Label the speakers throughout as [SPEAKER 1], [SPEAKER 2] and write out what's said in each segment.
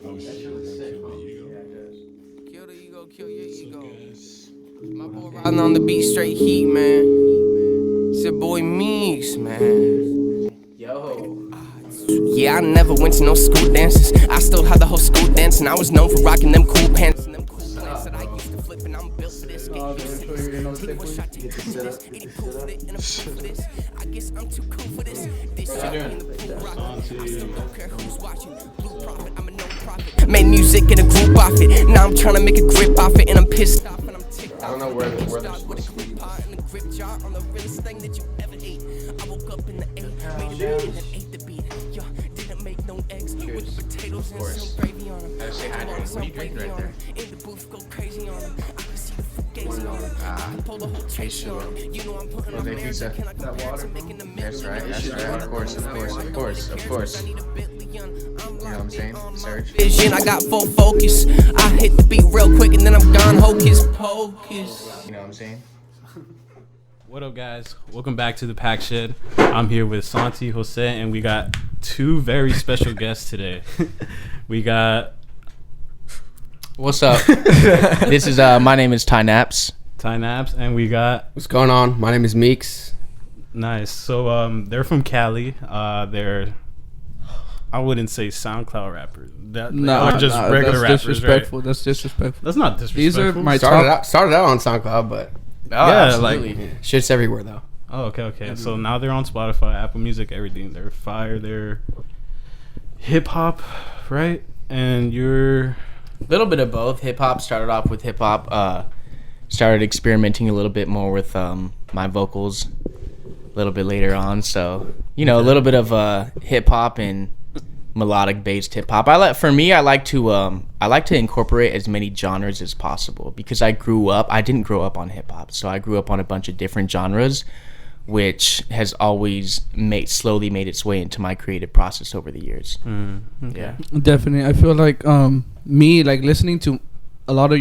[SPEAKER 1] Oh
[SPEAKER 2] That
[SPEAKER 1] shit,
[SPEAKER 2] shit looks sick,
[SPEAKER 1] kill
[SPEAKER 2] huh?
[SPEAKER 1] the ego.
[SPEAKER 2] Yeah, it does.
[SPEAKER 3] Kill the ego, kill your
[SPEAKER 1] What's up,
[SPEAKER 3] ego.
[SPEAKER 1] guys?
[SPEAKER 3] My boy riding on the beat, straight heat, man. It's your boy MEEX'S, man.
[SPEAKER 2] Yo.
[SPEAKER 3] Yeah, I never went to no school dances. I still had the whole school dancing. I was known for rocking them cool pants and them cool plants that I used to flip, and I'm built for this.
[SPEAKER 2] Oh, the intro, you're in no sick way.
[SPEAKER 3] Get the setup, get the setup. I guess I'm too cool for this. This
[SPEAKER 2] How
[SPEAKER 3] shit
[SPEAKER 2] you
[SPEAKER 3] in the
[SPEAKER 2] doing?
[SPEAKER 3] pool rock. I still don't care who's watching. Blue profit, I'm a no profit. Made music in a group off it. Now I'm trying to make a grip off it, and I'm pissed off and I'm ticked off.
[SPEAKER 2] I don't know where they're supposed to be.
[SPEAKER 3] And a grip jar on the realest thing that you ever ate. I woke up in the A, made a beat and then ate the beat. Yo, didn't make no eggs with the potatoes and some gravy on them.
[SPEAKER 2] Gotta stay hydrated. What are you drinking right there?
[SPEAKER 3] In the booth, go crazy on them. I can see the fugazi on them. I can pull the whole chase on them. You know I'm putting on
[SPEAKER 2] pizza.
[SPEAKER 3] Can I compare to making a
[SPEAKER 2] That's right, of course. You know what I'm saying? Search.
[SPEAKER 3] Vision, I got full focus. I hit the beat real quick and then I'm gone hocus pocus.
[SPEAKER 2] You know what I'm saying?
[SPEAKER 4] What up, guys? Welcome back to the Pack Shed. I'm here with Santi, Jose, and we got two very special guests today. We got
[SPEAKER 5] What's up? This is my name is NAPS.
[SPEAKER 4] NAPS, and we got
[SPEAKER 6] What's going on? My name is MEEX'S.
[SPEAKER 4] Nice. So they're from Cali. They're I wouldn't say SoundCloud rappers. They're just regular
[SPEAKER 7] that's
[SPEAKER 4] rappers,
[SPEAKER 7] disrespectful.
[SPEAKER 4] right?
[SPEAKER 7] That's disrespectful.
[SPEAKER 4] That's not disrespectful.
[SPEAKER 7] These are my
[SPEAKER 6] Started out on SoundCloud, but
[SPEAKER 4] yeah,
[SPEAKER 6] shit's everywhere though.
[SPEAKER 4] Oh, okay. So now they're on Spotify, Apple Music, everything. They're fire. They're hip hop, right? And you're
[SPEAKER 5] A little bit of both. Hip hop started off with hip hop. Started experimenting a little bit more with my vocals a little bit later on. So a little bit of hip hop and melodic based hip hop. I like to incorporate as many genres as possible because I didn't grow up on hip hop, so I grew up on a bunch of different genres, which has always slowly made its way into my creative process over the years.
[SPEAKER 4] okay.
[SPEAKER 5] Yeah.
[SPEAKER 7] Definitely. I feel like me like listening to a lot of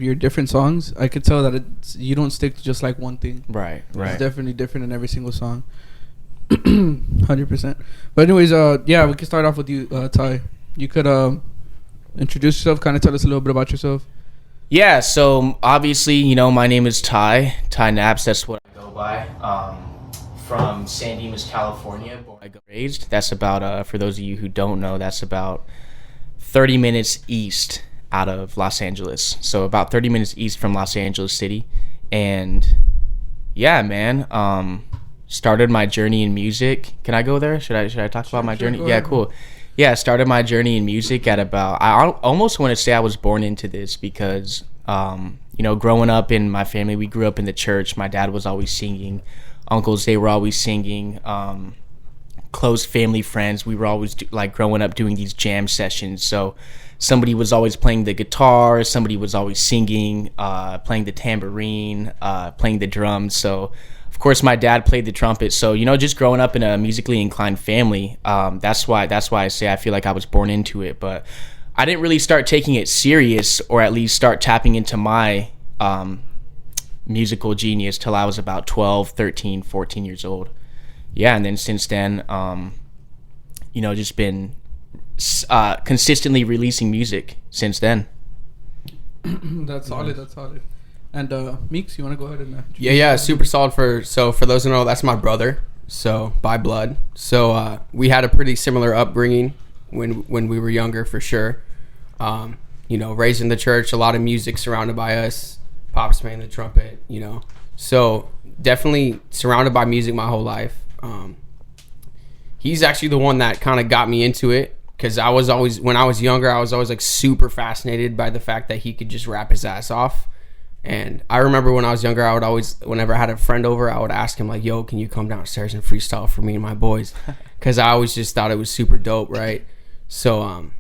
[SPEAKER 7] your different songs. I could tell that you don't stick to just like one thing.
[SPEAKER 5] Right.
[SPEAKER 7] It's definitely different in every single song. 100%. But anyways, yeah, we can start off with you, Ty. You could introduce yourself, kind of tell us a little bit about yourself.
[SPEAKER 5] Yeah, so obviously, my name is Ty Naps. That's what I go by. From San Dimas, California. I got raised. That's about, for those of you who don't know, that's about 30 minutes east out of Los Angeles. So about 30 minutes east from Los Angeles City. And yeah, man, started my journey in music. Can I go there? Should I talk about my journey? Yeah, cool. Yeah, started my journey in music at about, I almost want to say I was born into this because, growing up in my family, we grew up in the church. My dad was always singing. Uncles, they were always singing. Close family friends, we were always growing up doing these jam sessions. So somebody was always playing the guitar, somebody was always singing, playing the tambourine, playing the drums. So of course, my dad played the trumpet. So, just growing up in a musically inclined family, that's why I say I feel like I was born into it. But I didn't really start taking it serious, or at least start tapping into my musical genius till I was about 12, 13, 14 years old. Yeah, and then since then, just been consistently releasing music since then.
[SPEAKER 7] That's solid. And MEEX'S, you want to go ahead and
[SPEAKER 6] Yeah, super solid. For those who know, that's my brother. So by blood. So we had a pretty similar upbringing when we were younger, for sure. Raised in the church, a lot of music surrounded by us. Pops playing the trumpet. So definitely surrounded by music my whole life. He's actually the one that kind of got me into it, because when I was younger, I was always like super fascinated by the fact that he could just rap his ass off. And I remember when I was younger, I would always, whenever I had a friend over, I would ask him like, yo, can you come downstairs and freestyle for me and my boys? Because I always just thought it was super dope, right? So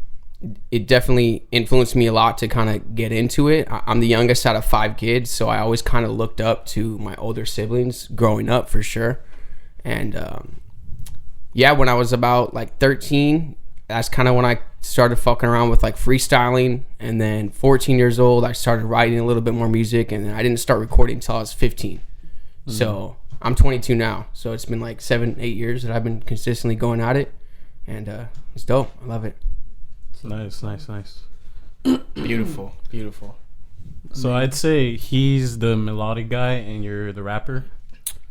[SPEAKER 6] it definitely influenced me a lot to kind of get into it. I'm the youngest out of 5 kids, so I always kind of looked up to my older siblings growing up, for sure. And when I was about like 13, that's kind of when I started fucking around with like freestyling. And then 14 years old, I started writing a little bit more music, and then I didn't start recording until I was 15. So I'm 22 now, so it's been like 7-8 years that I've been consistently going at it. and it's dope. I love it.
[SPEAKER 4] Nice.
[SPEAKER 5] Beautiful.
[SPEAKER 4] So I'd say he's the melodic guy and you're the rapper.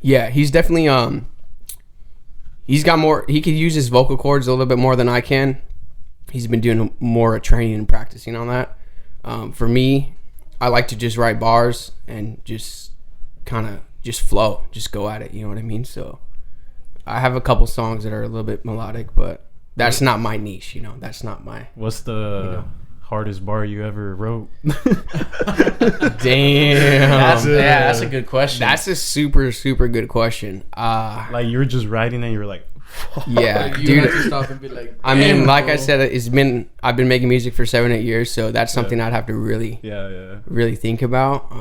[SPEAKER 6] Yeah, he's definitely he's got more. He could use his vocal cords a little bit more than I can. He's been doing more training and practicing on that. For me, I like to just write bars and just kind of just flow, just go at it. You know what I mean? So I have a couple songs that are a little bit melodic, but that's not my niche. You know, that's not my.
[SPEAKER 4] What's the hardest bar you ever wrote?
[SPEAKER 6] Damn.
[SPEAKER 5] That's a good question.
[SPEAKER 6] That's a super good question.
[SPEAKER 4] Like you were just writing and you were like,
[SPEAKER 6] yeah,
[SPEAKER 7] Like, you
[SPEAKER 6] dude.
[SPEAKER 7] have to stop and be like,
[SPEAKER 6] I mean,
[SPEAKER 7] "Damn,
[SPEAKER 6] like
[SPEAKER 7] bro."
[SPEAKER 6] I said, I've been making music for 7-8 years, so that's something I'd have to really really think about.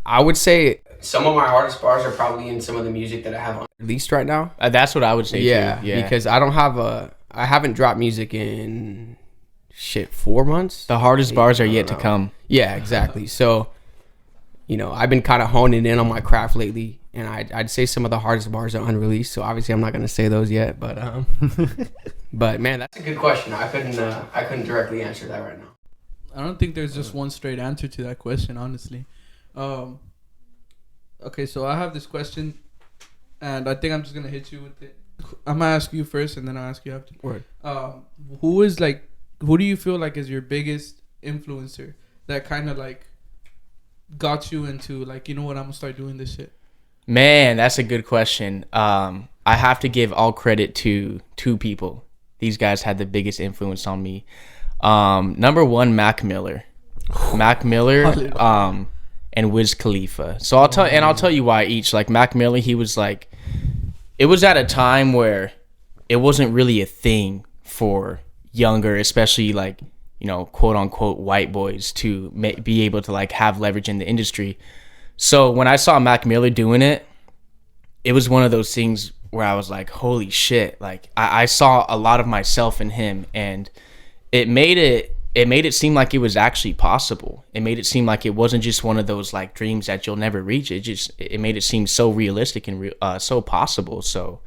[SPEAKER 6] I would say some of my hardest bars are probably in some of the music that I have released right now.
[SPEAKER 5] That's what I would say
[SPEAKER 6] Yeah,
[SPEAKER 5] too. Yeah,
[SPEAKER 6] because I haven't dropped music in 4 months.
[SPEAKER 5] the hardest bars are
[SPEAKER 6] I
[SPEAKER 5] yet
[SPEAKER 6] don't
[SPEAKER 5] to
[SPEAKER 6] know.
[SPEAKER 5] come.
[SPEAKER 6] Yeah, exactly. So, I've been kind of honing in on my craft lately, and I'd say some of the hardest bars are unreleased. So obviously, I'm not gonna say those yet. But but man, that's a good question. I couldn't directly answer that right now.
[SPEAKER 7] I don't think there's just one straight answer to that question, honestly. Okay, so I have this question, and I think I'm just gonna hit you with it. I'm gonna ask you first, and then I'll ask you after.
[SPEAKER 6] Word.
[SPEAKER 7] Who do you feel like is your biggest influencer that kind of like got you into like, you know what, I'm gonna start doing this shit?
[SPEAKER 5] Man, that's a good question. I have to give all credit to two people. These guys had the biggest influence on me. Number one, Mac Miller. And Wiz Khalifa. So I'll tell you why each. Like Mac Miller, he was like, it was at a time where it wasn't really a thing for younger, especially like, quote unquote white boys to be able to like have leverage in the industry. So when I saw Mac Miller doing it, it was one of those things where I was like, holy shit. Like I saw a lot of myself in him, and it made it seem like it was actually possible. It made it seem like it wasn't just one of those like dreams that you'll never reach. It made it seem so realistic and so possible. So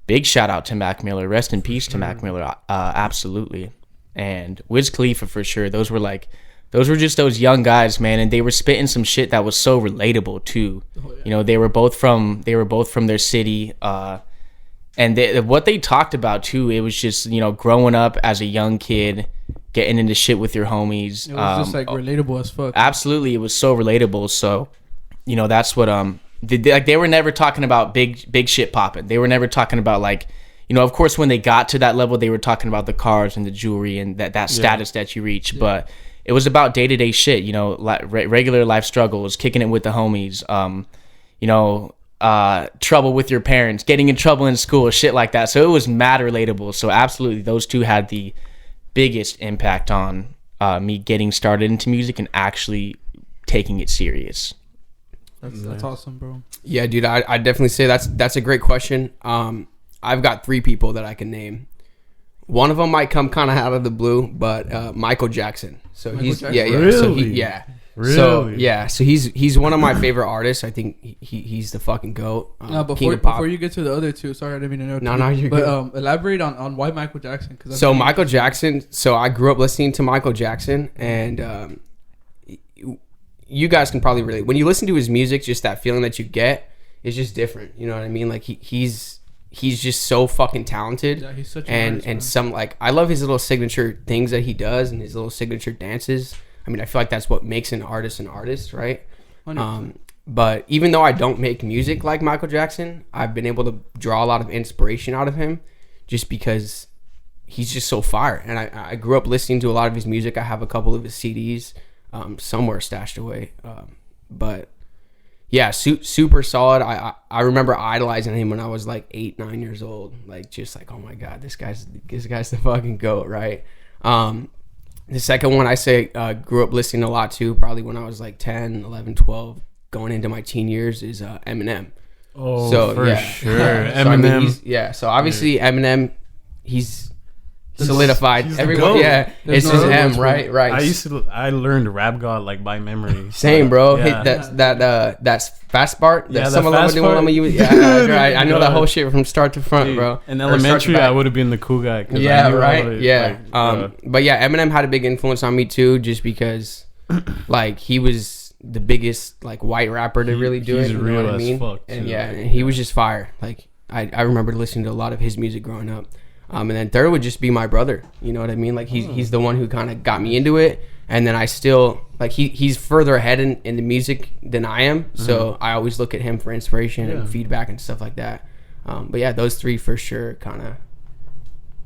[SPEAKER 5] big shout out to Mac Miller. Rest in peace to Mac Miller. Absolutely. And Wiz Khalifa for sure. Those were just those young guys, man, and they were spitting some shit that was so relatable too. Oh, yeah. They were both from their city, and what they talked about too. It was just growing up as a young kid, getting into shit with your homies.
[SPEAKER 7] It was just like relatable as fuck.
[SPEAKER 5] Absolutely, it was so relatable. So, that's what they were never talking about big shit popping. They were never talking about like. Of course, when they got to that level, they were talking about the cars and the jewelry and that status that you reach. Yeah. But it was about day-to-day shit, regular life struggles, kicking it with the homies, trouble with your parents, getting in trouble in school, shit like that. So it was mad relatable. So absolutely, those two had the biggest impact on me getting started into music and actually taking it serious.
[SPEAKER 7] That's awesome, bro.
[SPEAKER 6] Yeah, dude, I definitely say that's a great question. I've got 3 people that I can name. One of them might come kind of out of the blue, but Michael Jackson. So he's Jackson. Yeah.
[SPEAKER 4] Really?
[SPEAKER 6] So really? So he's one of my favorite artists. I think he's the fucking GOAT.
[SPEAKER 7] Before you get to the other two, sorry, I didn't mean to know.
[SPEAKER 6] No, you're good.
[SPEAKER 7] But elaborate on why Michael Jackson.
[SPEAKER 6] So Michael Jackson. So I grew up listening to Michael Jackson, and you guys can probably relate. When you listen to his music, just that feeling that you get is just different. You know what I mean? Like he's just so fucking talented.
[SPEAKER 7] Yeah, he's such
[SPEAKER 6] and some like I love his little signature things that he does and his little signature dances. I mean, I feel like that's what makes an artist, right?
[SPEAKER 7] 100%.
[SPEAKER 6] But even though I don't make music like Michael Jackson, I've been able to draw a lot of inspiration out of him just because he's just so fire. And I grew up listening to a lot of his music. I have a couple of his CDs somewhere stashed away. But yeah, super solid. I remember idolizing him when I was like 8-9 years old. Like just like, oh my God, this guy's the fucking GOAT, right? The second one I say grew up listening a lot to, probably when I was like 10, 11, 12, going into my teen years, is Eminem.
[SPEAKER 4] Oh, so, for sure.
[SPEAKER 6] So,
[SPEAKER 4] Eminem.
[SPEAKER 6] So obviously Eminem, he's solidified.
[SPEAKER 4] He's the
[SPEAKER 6] Everyone,
[SPEAKER 4] GOAT.
[SPEAKER 6] yeah,
[SPEAKER 7] There's
[SPEAKER 6] it's
[SPEAKER 7] no
[SPEAKER 6] just
[SPEAKER 7] other
[SPEAKER 6] him,
[SPEAKER 7] ones,
[SPEAKER 6] right? Right.
[SPEAKER 4] I learned Rap God like by memory.
[SPEAKER 6] Same, bro.
[SPEAKER 4] Yeah.
[SPEAKER 6] Hey, that's fast part.
[SPEAKER 4] Yeah,
[SPEAKER 6] That's
[SPEAKER 4] that fast part.
[SPEAKER 6] Yeah, I know that whole shit from start to front,
[SPEAKER 4] Dude,
[SPEAKER 6] bro.
[SPEAKER 4] in
[SPEAKER 6] Or start to
[SPEAKER 4] elementary,
[SPEAKER 6] back.
[SPEAKER 4] I would have been the cool guy. 'Cause I
[SPEAKER 6] Yeah,
[SPEAKER 4] knew all
[SPEAKER 6] right.
[SPEAKER 4] the,
[SPEAKER 6] Yeah.
[SPEAKER 4] like,
[SPEAKER 6] But yeah, Eminem had a big influence on me too, just because, like, he was the biggest like white rapper to really do it.
[SPEAKER 4] he's
[SPEAKER 6] You know
[SPEAKER 4] real
[SPEAKER 6] what I
[SPEAKER 4] as
[SPEAKER 6] mean?
[SPEAKER 4] fuck,
[SPEAKER 6] And
[SPEAKER 4] too.
[SPEAKER 6] yeah, he was just fire. Like, I remember listening to a lot of his music growing up. And then third would just be my brother. You know what I mean? Like, he's the one who kind of got me into it. And then I still like he's further ahead in the music than I am, so I always look at him for inspiration and feedback and stuff like that. But yeah, those three for sure kind of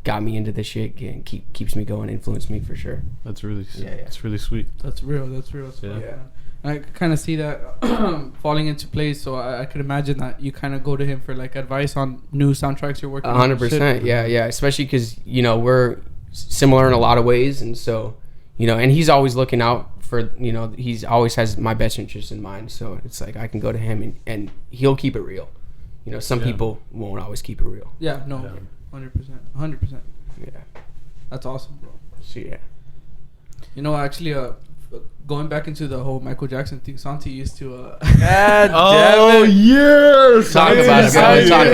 [SPEAKER 6] got me into this shit and keeps me going, influenced me for sure.
[SPEAKER 4] That's really,
[SPEAKER 6] Yeah.
[SPEAKER 4] it's really sweet.
[SPEAKER 7] That's real. That's real. So,
[SPEAKER 4] Yeah.
[SPEAKER 7] yeah. I kind of see that falling into place. So I could imagine that you kind of go to him for like advice on new soundtracks you're working on.
[SPEAKER 6] 100%. Yeah. Especially because we're similar in a lot of ways, and so and he's always looking out for he's always has my best interest in mind. So it's like I can go to him and he'll keep it real. Some people won't always keep it real.
[SPEAKER 7] Yeah. No. 100%. 100%.
[SPEAKER 6] Yeah.
[SPEAKER 7] That's awesome, bro.
[SPEAKER 6] So yeah.
[SPEAKER 7] Actually, going back into the whole Michael Jackson thing, Santi used to.
[SPEAKER 4] yes!
[SPEAKER 6] Talk about it, bro.
[SPEAKER 7] Yes.
[SPEAKER 6] Talk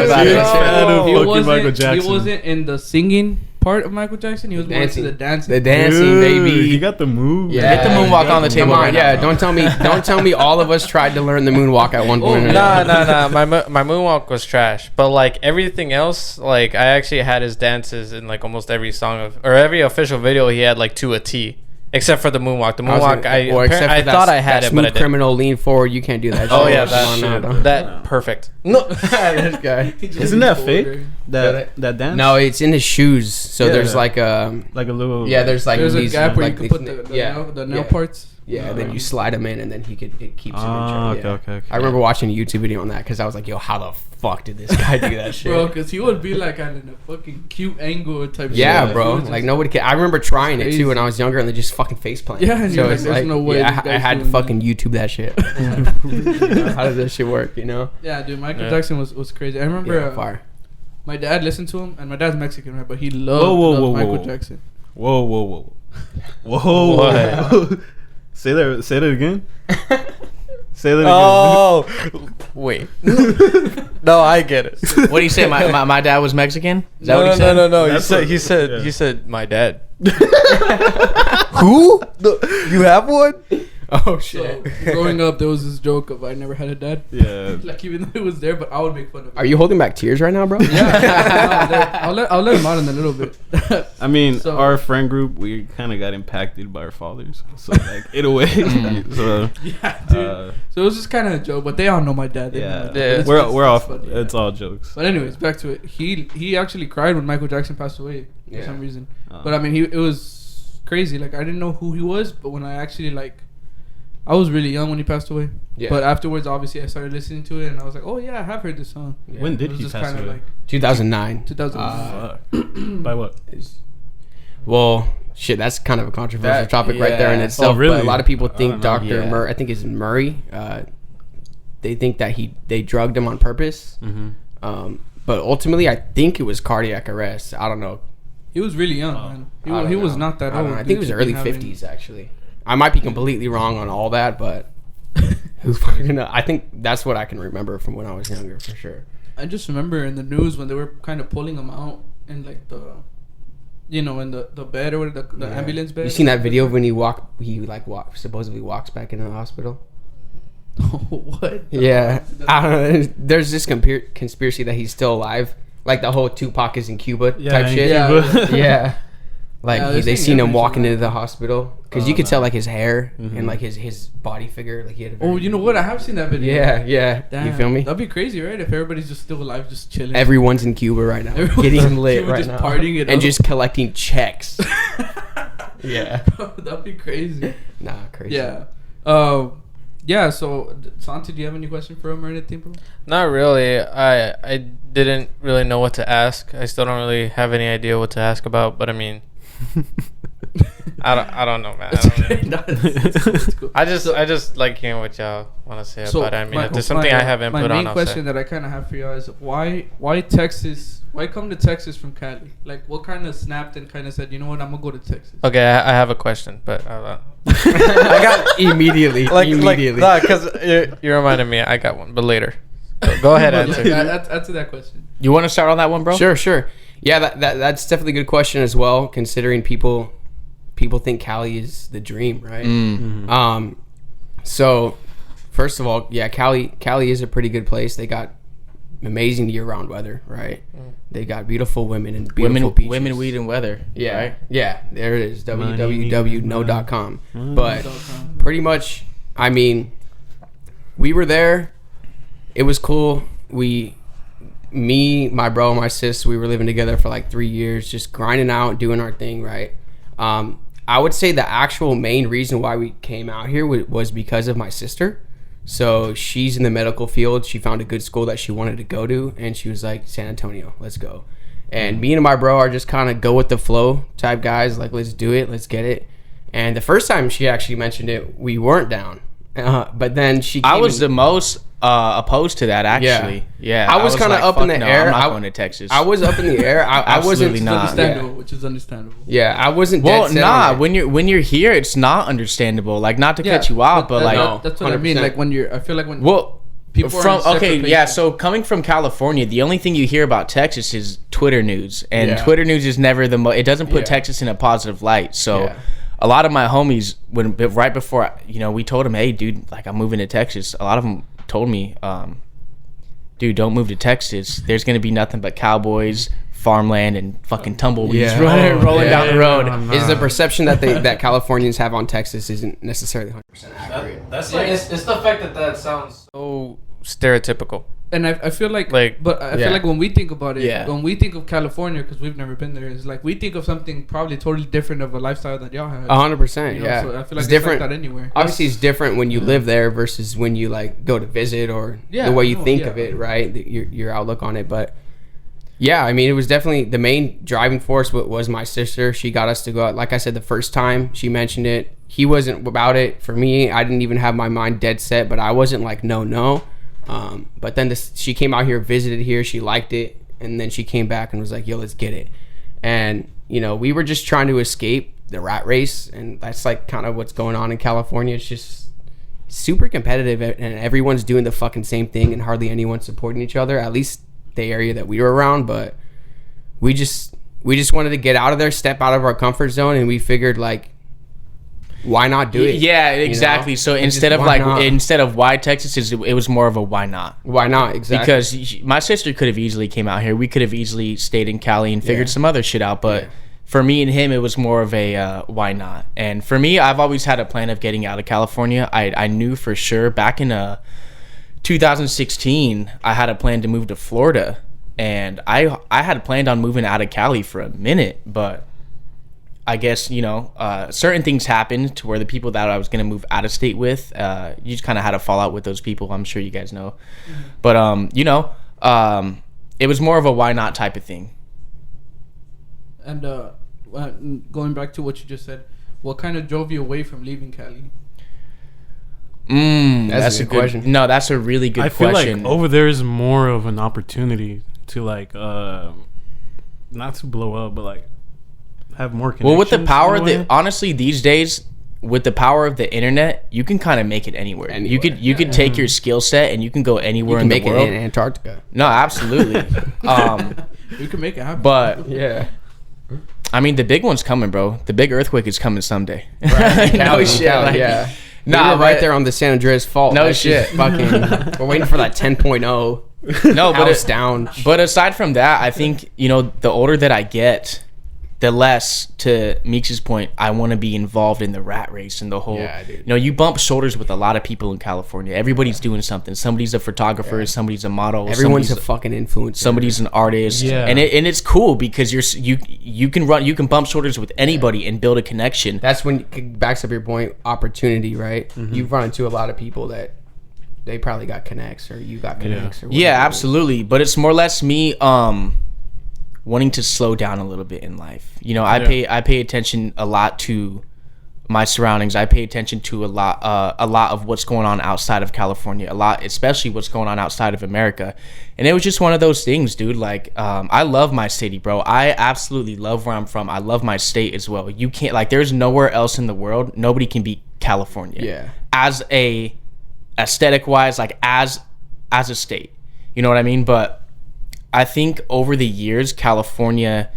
[SPEAKER 6] about it.
[SPEAKER 7] He wasn't in the singing part of Michael Jackson. He was more into the dancing.
[SPEAKER 6] The dancing, baby.
[SPEAKER 4] He got the move.
[SPEAKER 6] Yeah.
[SPEAKER 5] Get the moonwalk on the table.
[SPEAKER 6] Come on,
[SPEAKER 5] right
[SPEAKER 6] yeah.
[SPEAKER 5] now.
[SPEAKER 6] Don't tell me all of us tried to learn the moonwalk at one point. or
[SPEAKER 1] Nah,
[SPEAKER 6] another.
[SPEAKER 1] my moonwalk was trash. But like everything else, like I actually had his dances in like almost every song or every official video. He had like to a T, except for the moonwalk. The moonwalk, I thought I had it, but I didn't.
[SPEAKER 6] Criminal lean forward. You can't do that.
[SPEAKER 1] Oh
[SPEAKER 6] shit.
[SPEAKER 1] yeah,
[SPEAKER 6] Come on now,
[SPEAKER 1] that
[SPEAKER 6] don't-
[SPEAKER 1] that perfect. No,
[SPEAKER 6] this guy.
[SPEAKER 4] Isn't that fake? That dance?
[SPEAKER 6] No, it's in his shoes. So
[SPEAKER 4] Yeah.
[SPEAKER 6] there's like
[SPEAKER 4] like a little.
[SPEAKER 6] there's like
[SPEAKER 7] There's a
[SPEAKER 6] these,
[SPEAKER 7] gap where
[SPEAKER 6] like
[SPEAKER 7] you can put the nail
[SPEAKER 6] yeah.
[SPEAKER 7] parts.
[SPEAKER 6] Yeah, then you slide him in, and then it keeps him in
[SPEAKER 4] Ah,
[SPEAKER 6] check.
[SPEAKER 4] okay,
[SPEAKER 6] Yeah.
[SPEAKER 4] okay.
[SPEAKER 6] I remember watching a YouTube video on that because I was like, "Yo, how the fuck did this guy do that shit?"
[SPEAKER 7] Bro, because he would be like at a fucking cute angle type
[SPEAKER 6] Yeah,
[SPEAKER 7] shit.
[SPEAKER 6] bro.
[SPEAKER 7] He would just-
[SPEAKER 6] Like nobody can. I remember trying it
[SPEAKER 7] crazy.
[SPEAKER 6] too when I was younger, and they just fucking face plant.
[SPEAKER 7] Yeah, and you're like,
[SPEAKER 6] it's
[SPEAKER 7] there's no way
[SPEAKER 6] Yeah,
[SPEAKER 7] this
[SPEAKER 6] I
[SPEAKER 7] guy's
[SPEAKER 6] had to
[SPEAKER 7] doing
[SPEAKER 6] fucking YouTube that shit. How does that shit work?
[SPEAKER 7] Yeah, dude, Michael
[SPEAKER 1] Yeah.
[SPEAKER 7] Jackson was crazy. I remember
[SPEAKER 6] Yeah, fire.
[SPEAKER 7] my dad listened to him, and my dad's Mexican, right? But he loved,
[SPEAKER 4] Whoa,
[SPEAKER 7] Michael
[SPEAKER 4] whoa.
[SPEAKER 7] Jackson.
[SPEAKER 4] Whoa. Say that again. Say that again.
[SPEAKER 1] oh, wait. No, I get it.
[SPEAKER 5] What do you say? My dad was Mexican? Is that
[SPEAKER 1] No,
[SPEAKER 5] what he said?
[SPEAKER 1] no.
[SPEAKER 4] That's
[SPEAKER 1] He said my dad.
[SPEAKER 6] Who?
[SPEAKER 1] You have one?
[SPEAKER 6] Oh
[SPEAKER 7] So
[SPEAKER 6] shit.
[SPEAKER 7] growing up, there was this joke of I never had a dad.
[SPEAKER 4] Yeah.
[SPEAKER 7] Like even though it was there, but I would make fun of it.
[SPEAKER 6] Are you holding back tears right now, bro?
[SPEAKER 7] I'll let him out in a little bit.
[SPEAKER 4] I mean,
[SPEAKER 7] So-
[SPEAKER 4] our friend group, we kind of got impacted by our fathers. So, like, in a way. So,
[SPEAKER 7] Yeah, dude.
[SPEAKER 4] uh,
[SPEAKER 7] So it was just kind of a joke, but they all know my dad. They know
[SPEAKER 4] yeah.
[SPEAKER 7] my dad. It's-
[SPEAKER 4] We're
[SPEAKER 7] it's
[SPEAKER 4] off.
[SPEAKER 7] funny,
[SPEAKER 4] It's
[SPEAKER 7] yeah.
[SPEAKER 4] all jokes.
[SPEAKER 7] But anyways, back to it. He actually cried when Michael Jackson passed away for
[SPEAKER 6] Yeah.
[SPEAKER 7] some reason.
[SPEAKER 4] Oh.
[SPEAKER 7] But I mean, it was crazy. Like I didn't know who he was, but when I actually I was really young when he passed away.
[SPEAKER 6] Yeah.
[SPEAKER 7] But afterwards, obviously, I started listening to it, and I was like, oh yeah, I have heard this song.
[SPEAKER 4] When
[SPEAKER 7] It
[SPEAKER 4] did
[SPEAKER 7] was
[SPEAKER 4] he
[SPEAKER 7] just
[SPEAKER 4] pass
[SPEAKER 7] kinda
[SPEAKER 4] away?
[SPEAKER 7] like
[SPEAKER 6] 2009.
[SPEAKER 7] 2009.
[SPEAKER 4] Fuck. By what?
[SPEAKER 6] Well, shit, that's kind of a controversial
[SPEAKER 5] That-
[SPEAKER 6] topic right there in
[SPEAKER 5] yeah.
[SPEAKER 6] itself.
[SPEAKER 4] Oh, really?
[SPEAKER 6] But a lot of people
[SPEAKER 4] I
[SPEAKER 6] think
[SPEAKER 4] don't know.
[SPEAKER 6] Dr.
[SPEAKER 5] Yeah.
[SPEAKER 6] Murray, I think it's Murray. They think that they drugged him on purpose.
[SPEAKER 4] Mm-hmm.
[SPEAKER 6] But ultimately, I think it was cardiac arrest. I don't know.
[SPEAKER 7] He was really young,
[SPEAKER 4] Oh.
[SPEAKER 7] man.
[SPEAKER 6] I don't
[SPEAKER 7] He was
[SPEAKER 6] know.
[SPEAKER 7] not that
[SPEAKER 6] I don't
[SPEAKER 7] old.
[SPEAKER 6] know. I think it was
[SPEAKER 7] dude, to
[SPEAKER 6] early
[SPEAKER 7] be having-
[SPEAKER 6] 50s, actually. I might be completely wrong on all that, but who fucking know? I think that's what I can remember from when I was younger, for sure.
[SPEAKER 7] I just remember in the news when they were kind of pulling him out in like in the bed or the
[SPEAKER 6] Yeah.
[SPEAKER 7] ambulance bed.
[SPEAKER 6] You seen that video of when supposedly walks back into the hospital?
[SPEAKER 7] What?
[SPEAKER 6] Yeah, I don't know. There's this conspiracy that he's still alive, like the whole Tupac is in Cuba type
[SPEAKER 4] in
[SPEAKER 6] shit.
[SPEAKER 7] Cuba.
[SPEAKER 6] Yeah, like
[SPEAKER 7] Yeah, they're
[SPEAKER 6] they
[SPEAKER 7] saying
[SPEAKER 6] seen him
[SPEAKER 7] everything
[SPEAKER 6] walking
[SPEAKER 7] like
[SPEAKER 6] into the hospital because you could tell like his hair
[SPEAKER 4] Mhm.
[SPEAKER 6] and like his body figure. Like he had. A
[SPEAKER 7] Oh,
[SPEAKER 6] very-
[SPEAKER 7] you know what? I have seen that video.
[SPEAKER 6] Yeah.
[SPEAKER 7] Damn.
[SPEAKER 6] You feel me?
[SPEAKER 7] That'd be crazy, right? If everybody's just still alive, just chilling.
[SPEAKER 6] Everyone's in Cuba right now,
[SPEAKER 7] Everyone's
[SPEAKER 6] getting
[SPEAKER 7] in
[SPEAKER 6] lit
[SPEAKER 7] Cuba
[SPEAKER 6] right
[SPEAKER 7] just
[SPEAKER 6] now,
[SPEAKER 7] partying it
[SPEAKER 6] and
[SPEAKER 7] up.
[SPEAKER 6] just collecting checks. Yeah.
[SPEAKER 7] That'd be crazy.
[SPEAKER 6] Nah, crazy.
[SPEAKER 7] Yeah. Yeah. So, Santi, do you have any question for him or anything, bro?
[SPEAKER 1] Not really. I didn't really know what to ask. I still don't really have any idea what to ask about. But I mean, I don't know, man.
[SPEAKER 7] It's cool.
[SPEAKER 1] I just like hearing what y'all want to say about it. I mean, if there's something I have input on,
[SPEAKER 7] my main
[SPEAKER 1] I'll
[SPEAKER 7] question
[SPEAKER 1] say.
[SPEAKER 7] that I kind of have for y'all is why Texas? Why come to Texas from Cali? Like, what kind of snapped and kind of said, you know what, I'm gonna go to Texas?
[SPEAKER 1] Okay, I have a question, but
[SPEAKER 6] I got immediately.
[SPEAKER 1] because you reminded me. I got one, but later. Go ahead, answer.
[SPEAKER 7] Answer that question.
[SPEAKER 5] You want to start on that one, bro?
[SPEAKER 6] Sure. Yeah, that's definitely a good question as well, considering people think Cali is the dream, right?
[SPEAKER 5] Mm-hmm.
[SPEAKER 6] So first of all, yeah, Cali is a pretty good place. They got amazing year-round weather, right? They got beautiful women and beautiful beaches.
[SPEAKER 5] Women, weed, and weather.
[SPEAKER 6] Yeah,
[SPEAKER 5] right?
[SPEAKER 6] Yeah. There it is. www.no.com. But pretty much, I mean, we were there. It was cool. Me, my bro, my sis, we were living together for like 3 years, just grinding out, doing our thing, right? I would say the actual main reason why we came out here was because of my sister. So she's in the medical field. She found a good school that she wanted to go to, and she was like, San Antonio, let's go. And me and my bro are just kind of go with the flow type guys, like, let's do it, let's get it. And the first time she actually mentioned it, we weren't down. But then
[SPEAKER 5] I was the most opposed to that, actually. Yeah.
[SPEAKER 6] I was kind of up in the air.
[SPEAKER 5] I'm not going to Texas.
[SPEAKER 6] I was up in the air. I wasn't
[SPEAKER 5] not.
[SPEAKER 7] Which is understandable.
[SPEAKER 6] Yeah, I wasn't. Dead set
[SPEAKER 5] when you're here, it's not understandable. Like, not to cut you off, but like
[SPEAKER 7] that's what 100%. I mean. Like I feel like when
[SPEAKER 5] people so coming from California, the only thing you hear about Texas is Twitter news, and Twitter news is never it doesn't put Texas in a positive light. So a lot of my homies, right before we told them, hey dude, like I'm moving to Texas, a lot of them told me, dude, don't move to Texas. There's gonna be nothing but cowboys, farmland, and fucking tumbleweeds rolling down the road.
[SPEAKER 6] Is the perception that Californians have on Texas isn't necessarily 100% accurate.
[SPEAKER 1] That's like it's the fact that sounds so stereotypical.
[SPEAKER 7] And I feel like but I feel like when we think about it, when we think of California, because we've never been there, it's like we think of something probably totally different of a lifestyle that y'all have.
[SPEAKER 6] 100%, yeah.
[SPEAKER 7] So I feel like it's different like that anywhere.
[SPEAKER 6] Obviously, it's different when you live there versus when you like go to visit or the way you think of it, right? Your outlook on it, but. Yeah, I mean, it was definitely the main driving force was my sister. She got us to go out. Like I said, the first time she mentioned it, he wasn't about it. For me, I didn't even have my mind dead set, but I wasn't like, no. But then she came out here, visited here, she liked it, and then she came back and was like, yo, let's get it. And, we were just trying to escape the rat race, and that's like kind of what's going on in California. It's just super competitive, and everyone's doing the fucking same thing, and hardly anyone's supporting each other, at least the area that we were around. But we just wanted to get out of there, step out of our comfort zone, and we figured like, why not do it?
[SPEAKER 5] Yeah, exactly. So instead of why Texas, it was more of a why not?
[SPEAKER 6] Why not? Exactly.
[SPEAKER 5] Because my sister could have easily came out here. We could have easily stayed in Cali and figured some other shit out. But for me and him, it was more of a why not? And for me, I've always had a plan of getting out of California. I knew for sure back in 2016, I had a plan to move to Florida, and I had planned on moving out of Cali for a minute, but I guess certain things happened to where the people that I was gonna move out of state with, you just kind of had a fallout with those people. I'm sure you guys know, but it was more of a why not type of thing.
[SPEAKER 7] And going back to what you just said, what kind of drove you away from leaving Cali?
[SPEAKER 6] That's a good question.
[SPEAKER 5] No, that's a really good question.
[SPEAKER 4] I feel like over there is more of an opportunity to like not to blow up, but like have more connections.
[SPEAKER 5] Well, with the power honestly these days, with the power of the internet, you can kind of make it anywhere. You could take your skill set and you can go anywhere in the world. You can
[SPEAKER 6] make it in Antarctica.
[SPEAKER 5] No, absolutely.
[SPEAKER 7] You can make it happen.
[SPEAKER 5] But
[SPEAKER 6] yeah.
[SPEAKER 5] I mean, the big one's coming, bro. The big earthquake is coming someday.
[SPEAKER 6] Right.
[SPEAKER 5] No shit.
[SPEAKER 6] Yeah. Nah, right there on the San Andreas Fault.
[SPEAKER 5] No shit.
[SPEAKER 6] Fucking, we're waiting for that 10.0.
[SPEAKER 5] No, but
[SPEAKER 6] it's down.
[SPEAKER 5] But aside from that, I think the older that I get, the less, to MEEX'S point, I want to be involved in the rat race and the whole.
[SPEAKER 6] Yeah, dude.
[SPEAKER 5] You bump shoulders with a lot of people in California. Everybody's doing something. Somebody's a photographer. Somebody's a model.
[SPEAKER 6] Everyone's a fucking influencer.
[SPEAKER 5] Somebody's an artist.
[SPEAKER 4] Yeah.
[SPEAKER 5] And it's cool because you can bump shoulders with anybody and build a connection.
[SPEAKER 6] That's when it backs up your point. Opportunity, right? Mm-hmm. You've run into a lot of people that they probably got connects, or you got connects.
[SPEAKER 5] Yeah, absolutely. But it's more or less me wanting to slow down a little bit in life. I pay attention a lot to my surroundings. I pay attention to a lot of what's going on outside of California, a lot, especially what's going on outside of America. And it was just one of those things, dude. Like, I love my city, bro. I absolutely love where I'm from. I love my state as well. You can't, like, there's nowhere else in the world, nobody can beat California.
[SPEAKER 6] Yeah.
[SPEAKER 5] As a aesthetic wise, like as a state, you know what I mean? But I think over the years, California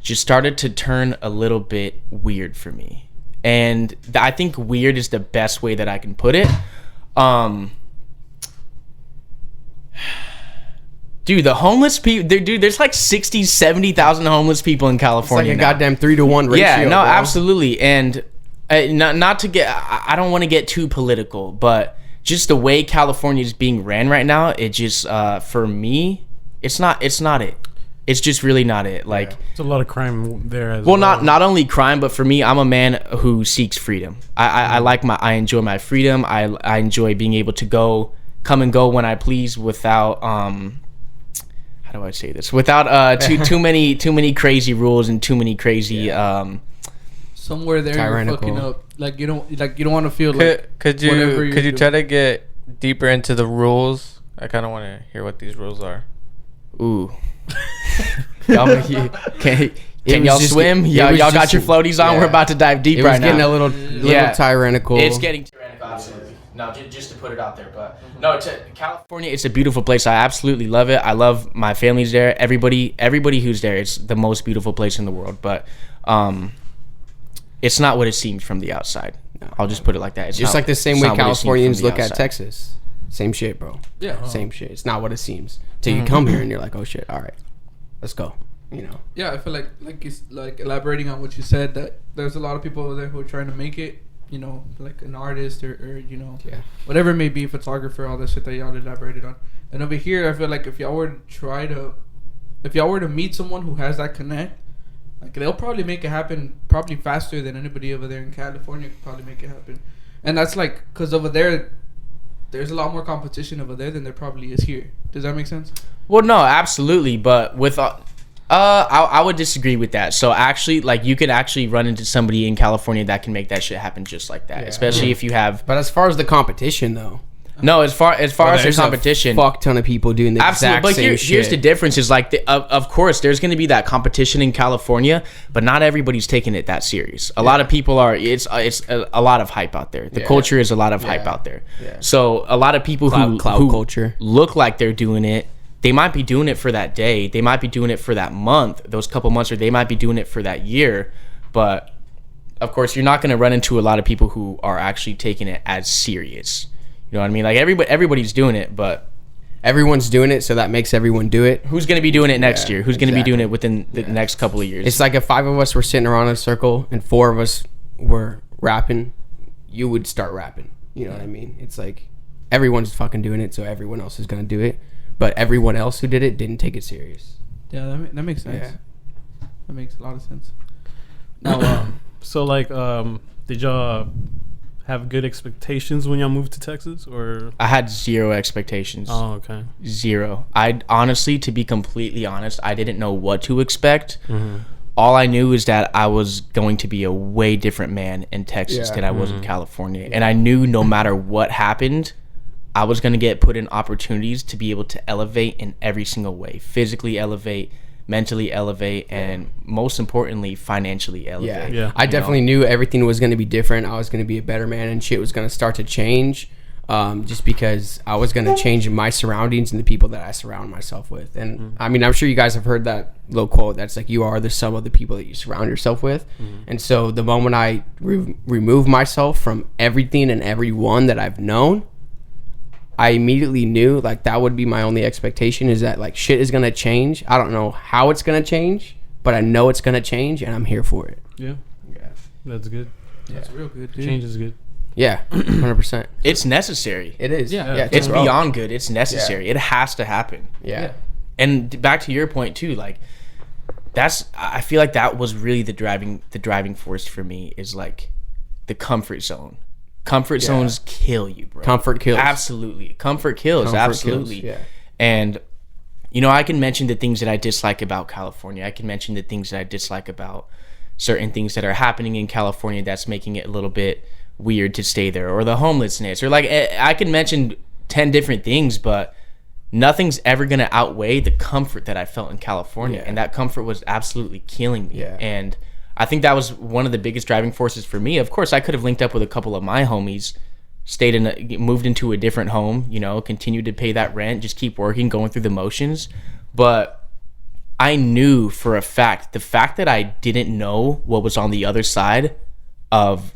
[SPEAKER 5] just started to turn a little bit weird for me. And I think weird is the best way that I can put it. Dude, the homeless people, dude, there's like 60, 70,000 homeless people in California.
[SPEAKER 6] It's like a goddamn 3-to-1 ratio.
[SPEAKER 5] Yeah, no,
[SPEAKER 6] bro.
[SPEAKER 5] Absolutely. And not to get, I don't want to get too political, but just the way California is being ran right now, it just, for me, it's not it. It's just really not it. Like,
[SPEAKER 4] it's a lot of crime there as well.
[SPEAKER 5] Not only crime, but for me, I'm a man who seeks freedom. I enjoy my freedom. I enjoy being able to come and go when I please without how do I say this? Without too many crazy rules and too many crazy
[SPEAKER 7] somewhere there tyrannical. You're fucking up. Like you don't want to feel like.
[SPEAKER 1] Could you try to get deeper into the rules? I kind of want to hear what these rules are.
[SPEAKER 5] Ooh. Can y'all swim? Y'all got your floaties on? Yeah. We're about to dive deep right now.
[SPEAKER 6] It's getting a little tyrannical.
[SPEAKER 5] It's getting tyrannical, absolutely. No, just to put it out there. But no, California, it's a beautiful place. I absolutely love it. I love my family's there. Everybody who's there, it's the most beautiful place in the world. But it's not what it seems from the outside. No. I'll just put it like that. It's
[SPEAKER 6] just like the same way Californians look at Texas. Same shit, bro.
[SPEAKER 7] Yeah.
[SPEAKER 6] Same shit. It's not what it seems. Till you come here and you're like, oh shit, all right, let's go. You know.
[SPEAKER 7] Yeah, I feel like it's like elaborating on what you said, that there's a lot of people over there who are trying to make it, you know, like an artist or you know, whatever it may be, photographer, all that shit that y'all elaborated on. And over here, I feel like if y'all were to meet someone who has that connect, like they'll probably make it happen probably faster than anybody over there in California could probably make it happen. And that's like, because over there, there's a lot more competition over there than there probably is here. Does that make sense?
[SPEAKER 5] Well, no, absolutely. But with I would disagree with that. So actually, like, you could actually run into somebody in California that can make that shit happen just like that. Especially if you have.
[SPEAKER 6] But as far as the competition, though.
[SPEAKER 5] No, as far as the competition,
[SPEAKER 6] fuck ton of people doing the exact same shit.
[SPEAKER 5] Here's the difference: is like, of course, there's going to be that competition in California, but not everybody's taking it that serious. A lot of people are. It's a lot of hype out there. The culture is a lot of hype out there. Yeah. So a lot of people who
[SPEAKER 6] culture
[SPEAKER 5] look like they're doing it, they might be doing it for that day. They might be doing it for that month, those couple months, or they might be doing it for that year. But of course, you're not going to run into a lot of people who are actually taking it as serious. You know what I mean? Like, everybody's doing it, but
[SPEAKER 6] everyone's doing it, so that makes everyone do it.
[SPEAKER 5] Who's going to be doing it next year? Who's going to be doing it within the next couple of years?
[SPEAKER 6] It's like if 5 of us were sitting around in a circle and 4 of us were rapping, you would start rapping. You know what I mean? It's like everyone's fucking doing it, so everyone else is going to do it. But everyone else who did it didn't take it serious.
[SPEAKER 7] Yeah, that makes sense. Yeah. That makes a lot of sense.
[SPEAKER 4] Now, so like, did y'all have good expectations when y'all moved to Texas, or?
[SPEAKER 5] I had 0 expectations.
[SPEAKER 4] Oh, okay.
[SPEAKER 5] 0. I honestly, to be completely honest, I didn't know what to expect. Mm-hmm. All I knew is that I was going to be a way different man in Texas than I was in California. Yeah. And I knew no matter what happened, I was going to get put in opportunities to be able to elevate in every single way. Physically elevate, mentally elevate, and most importantly, financially elevate.
[SPEAKER 6] Yeah. I definitely knew everything was going to be different. I was going to be a better man, and shit was going to start to change, just because I was going to change my surroundings and the people that I surround myself with. And I mean, I'm sure you guys have heard that little quote that's like, you are the sum of the people that you surround yourself with. And so the moment I remove myself from everything and everyone that I've known, I immediately knew, like, that would be my only expectation, is that, like, shit is going to change. I don't know how it's going to change, but I know it's going to change, and I'm here for it.
[SPEAKER 4] Yeah. That's good.
[SPEAKER 7] That's real good, dude.
[SPEAKER 4] Change is good.
[SPEAKER 6] Yeah, 100%.
[SPEAKER 5] It's necessary.
[SPEAKER 6] It is.
[SPEAKER 5] Yeah, it's beyond good. It's necessary. Yeah. It has to happen.
[SPEAKER 6] Yeah.
[SPEAKER 5] And back to your point, too, like, I feel like that was really the driving force for me, is, like, the comfort zone. Comfort zones kill you, bro.
[SPEAKER 6] Comfort kills.
[SPEAKER 5] Absolutely. Comfort kills. Absolutely.
[SPEAKER 6] Kills, yeah.
[SPEAKER 5] And, you know, I can mention the things that I dislike about California. I can mention the things that I dislike about certain things that are happening in California that's making it a little bit weird to stay there, or the homelessness, or like I can mention 10 different things, but nothing's ever going to outweigh the comfort that I felt in California. And that comfort was absolutely killing me. And I think that was one of the biggest driving forces for me. Of course, I could have linked up with a couple of my homies, moved into a different home, you know, continued to pay that rent, just keep working, going through the motions. But I knew for a fact, the fact that I didn't know what was on the other side of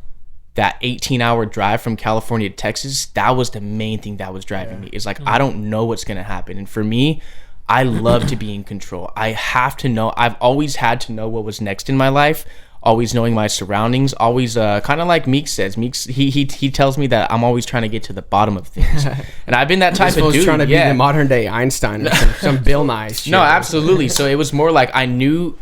[SPEAKER 5] that 18-hour drive from California to Texas, that was the main thing that was driving me. It's like, I don't know what's going to happen. And for me, I love to be in control. I have to know. I've always had to know what was next in my life, always knowing my surroundings, always kind of like MEEX'S says. MEEX'S, he tells me that I'm always trying to get to the bottom of things. And I've been that type of dude.
[SPEAKER 6] Trying to be the modern day Einstein, some Bill Nye shit.
[SPEAKER 5] No, absolutely. So it was more like I knew